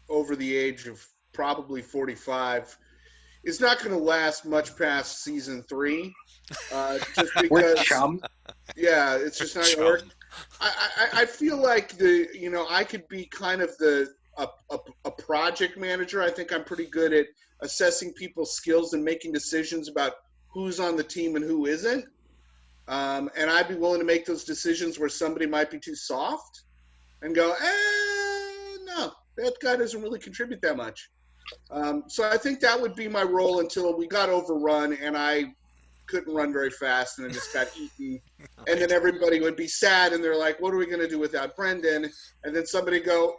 over the age of probably 45 is not going to last much past season 3. Just because, we're chum. Yeah, it's just not going to work. I feel like I could be kind of a project manager. I think I'm pretty good at assessing people's skills and making decisions about who's on the team and who isn't. And I'd be willing to make those decisions where somebody might be too soft and go, no, that guy doesn't really contribute that much. So I think that would be my role until we got overrun and I couldn't run very fast and I just got eaten. Right. And then everybody would be sad and they're like, what are we going to do without Brendan? And then somebody go,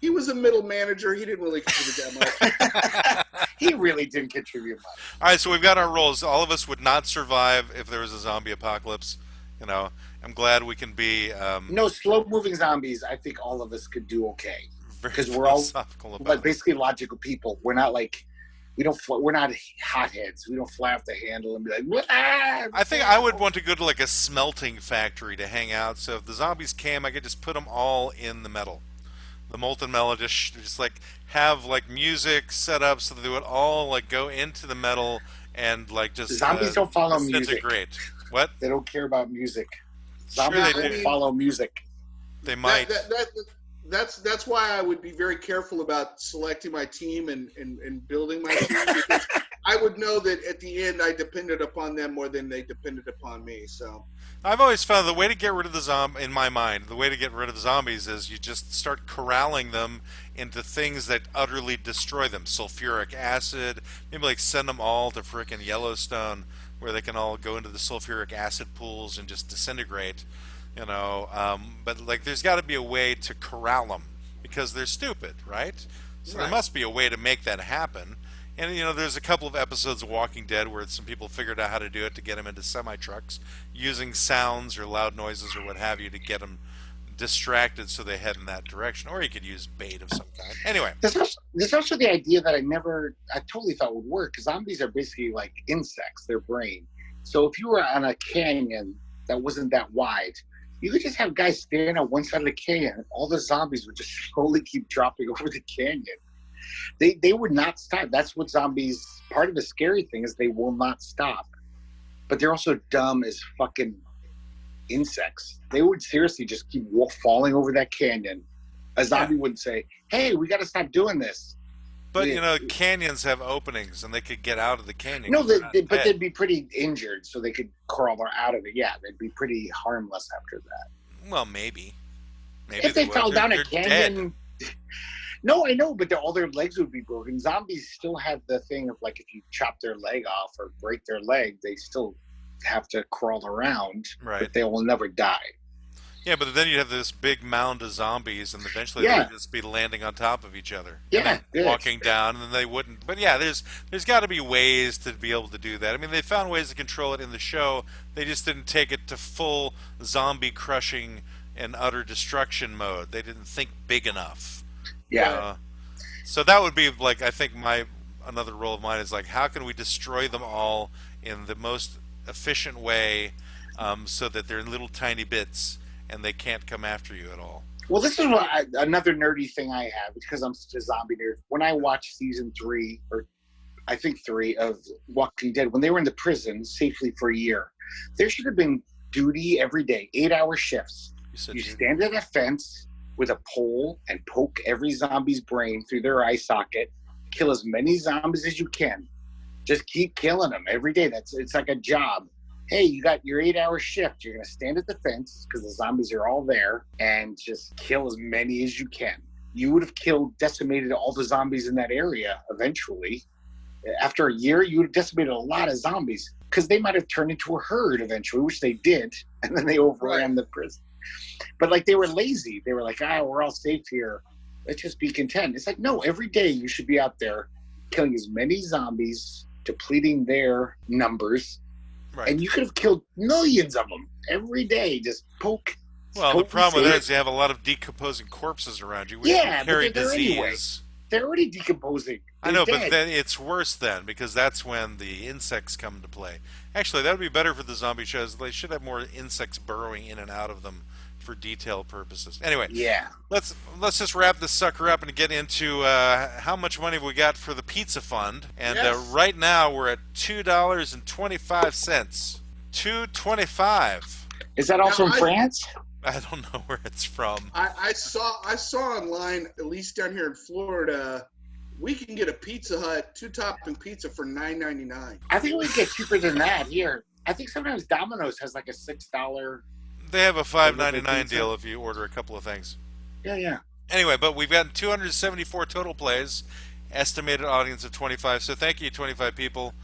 he was a middle manager. He didn't really contribute that much. He really didn't contribute much. All right, so we've got our roles. All of us would not survive if there was a zombie apocalypse. You know, I'm glad we can be No, slow-moving zombies, I think all of us could do okay. very Because we're all philosophical about like it. basically logical people. We're not like we're not hotheads. We don't fly off the handle and be like, "What?" I think I would want to go to like a smelting factory to hang out. So if the zombies came, I could just put them all in the metal, the molten metal. Just like have like music set up so that they would all like go into the metal and like just Zombies don't follow music. disintegrate. What? They don't care about music. Sure Zombies they don't do. follow music. They might. That's why I would be very careful about selecting my team and building my team, because I would know that at the end I depended upon them more than they depended upon me. So I've always found the way to get rid of the in my mind, the way to get rid of zombies is you just start corralling them into things that utterly destroy them. Sulfuric acid, maybe like send them all to frickin' Yellowstone where they can all go into the sulfuric acid pools and just disintegrate. But like there's got to be a way to corral them because they're stupid, right? So there must be a way to make that happen. And there's a couple of episodes of Walking Dead where some people figured out how to do it to get them into semi trucks using sounds or loud noises or what have you to get them distracted so they head in that direction. Or you could use bait of some kind. Anyway, there's also the idea that I totally thought would work, because zombies are basically like insects, their brain. So if you were on a canyon that wasn't that wide, you could just have guys standing on one side of the canyon and all the zombies would just slowly keep dropping over the canyon. They would not stop. That's what zombies, part of the scary thing is they will not stop. But they're also dumb as fucking insects. They would seriously just keep falling over that canyon. A zombie wouldn't say, "Hey, we got to stop doing this." But canyons have openings, and they could get out of the canyon. No, but they'd be pretty injured, so they could crawl out of it. Yeah, they'd be pretty harmless after that. Well, maybe if they fell down a canyon. Dead. No, I know, but all their legs would be broken. Zombies still have the thing of like if you chop their leg off or break their leg, they still have to crawl around, right? But they will never die. Yeah, but then you'd have this big mound of zombies, and eventually they would just be landing on top of each other. Yeah, walking down, and then they wouldn't. But yeah, there's got to be ways to be able to do that. I mean, they found ways to control it in the show. They just didn't take it to full zombie crushing and utter destruction mode. They didn't think big enough. Yeah. So that would be like, I think another role of mine is like, how can we destroy them all in the most efficient way, so that they're in little tiny bits and they can't come after you at all. Well, this is another nerdy thing I have, because I'm such a zombie nerd. When I watched season 3, or I think 3 of Walking Dead, when they were in the prison safely for a year, there should have been duty every day, 8-hour shifts. You stand at a fence with a pole and poke every zombie's brain through their eye socket, kill as many zombies as you can. Just keep killing them every day. It's like a job. Hey, you got your 8-hour shift. You're going to stand at the fence because the zombies are all there and just kill as many as you can. You would have decimated all the zombies in that area eventually. After a year, you would have decimated a lot of zombies because they might have turned into a herd eventually, which they did, and then they overran the prison. But like, they were lazy. They were like, we're all safe here. Let's just be content. It's like, no, every day you should be out there killing as many zombies, depleting their numbers. Right. And you could have killed millions of them every day. Just poke. Well, the problem with that is you have a lot of decomposing corpses around you. Yeah, carry but they're disease. Anyway. They're already decomposing. I know, but then it's worse then, because that's when the insects come into play. Actually, that would be better for the zombie shows. They should have more insects burrowing in and out of them for detail purposes. Anyway, yeah, let's just wrap this sucker up and get into how much money we got for the pizza fund. And right now we're at $2.25. $2.25. Is that also in France? I don't know where it's from. I saw online, at least down here in Florida, we can get a Pizza Hut 2-topping pizza for $9.99. I think we can get cheaper than that here. I think sometimes Domino's has like a $6. They have a $5.99 deal if you order a couple of things. Yeah. Anyway, but we've gotten 274 total plays, estimated audience of 25. So thank you, 25 people,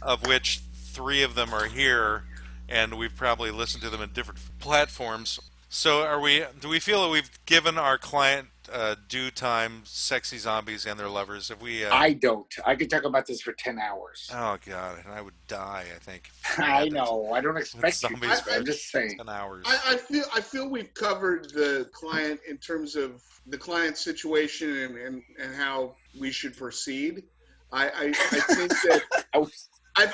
of which 3 of them are here, and we've probably listened to them in different platforms. So do we feel that we've given our client due time, sexy zombies and their lovers. Have we? I don't. I could talk about this for 10 hours. Oh God, and I would die. I think. I know. I don't expect you. Zombies I'm just saying. 10 hours. I feel we've covered the client in terms of the client situation and how we should proceed. I think that I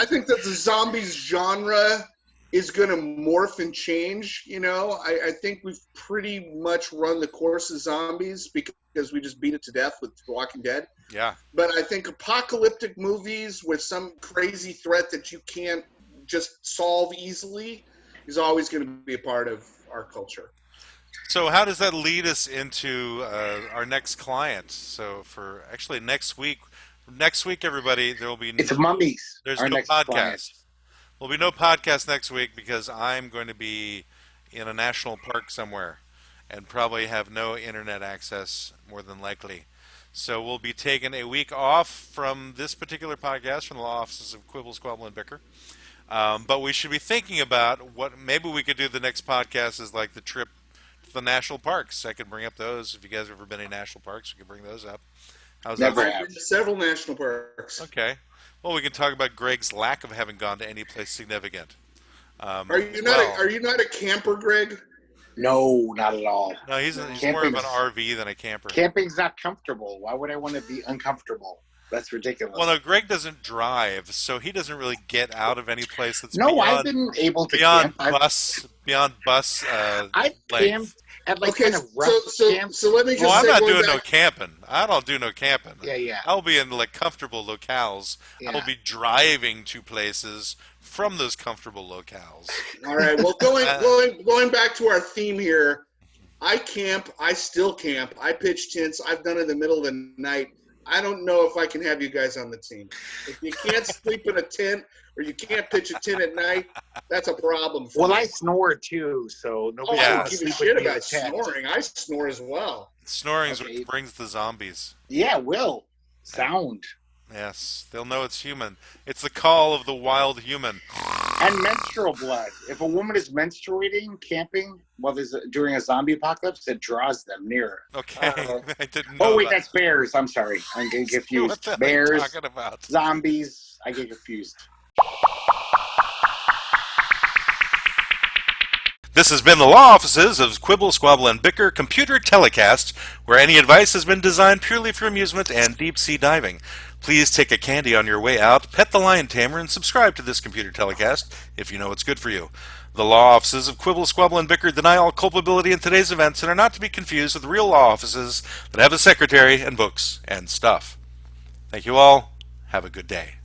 think that the zombies genre is going to morph and change. I think we've pretty much run the course of zombies because we just beat it to death with The Walking Dead. Yeah. But I think apocalyptic movies with some crazy threat that you can't just solve easily is always going to be a part of our culture. So how does that lead us into our next client? So for actually next week, everybody, there will be it's mummies. There's no podcast. Client. There'll be no podcast next week because I'm going to be in a national park somewhere and probably have no internet access, more than likely. So we'll be taking a week off from this particular podcast from the law offices of Quibble, Squabble, and Bicker. But we should be thinking about what maybe we could do the next podcast is like the trip to the national parks. I could bring up those. If you guys have ever been in national parks, we could bring those up. Never have. Several national parks. Okay. Well, we can talk about Greg's lack of having gone to any place significant. Are you not a camper, Greg? No, not at all. No, he's more of an RV than a camper. Camping's not comfortable. Why would I want to be uncomfortable? That's ridiculous. Well, no, Greg doesn't drive, so he doesn't really get out of any place that's I've been able to beyond camp. Beyond bus. I've camped at kind of rough camps. So let me just. Well, I'm not doing no camping. I don't do no camping. Yeah. I'll be in comfortable locales. Yeah. I'll be driving to places from those comfortable locales. All right. Well, going back to our theme here, I camp. I still camp. I pitch tents. I've done it in the middle of the night. I don't know if I can have you guys on the team. If you can't sleep in a tent or you can't pitch a tent at night, that's a problem for me. I snore too, so nobody I don't give a shit about snoring. I snore as well. Snoring is what brings the zombies. Yeah, will. Sound. Yes, they'll know it's human. It's the call of the wild human. And menstrual blood. If a woman is menstruating, camping, during a zombie apocalypse, it draws them nearer. Okay, I didn't know. Oh wait, that's bears. I'm sorry, I'm getting confused. What the bears, are you talking about? Zombies. I get confused. This has been the law offices of Quibble, Squabble, and Bicker Computer Telecast, where any advice has been designed purely for amusement and deep-sea diving. Please take a candy on your way out, pet the lion tamer, and subscribe to this computer telecast if you know it's good for you. The law offices of Quibble, Squabble, and Bicker deny all culpability in today's events and are not to be confused with real law offices that have a secretary and books and stuff. Thank you all. Have a good day.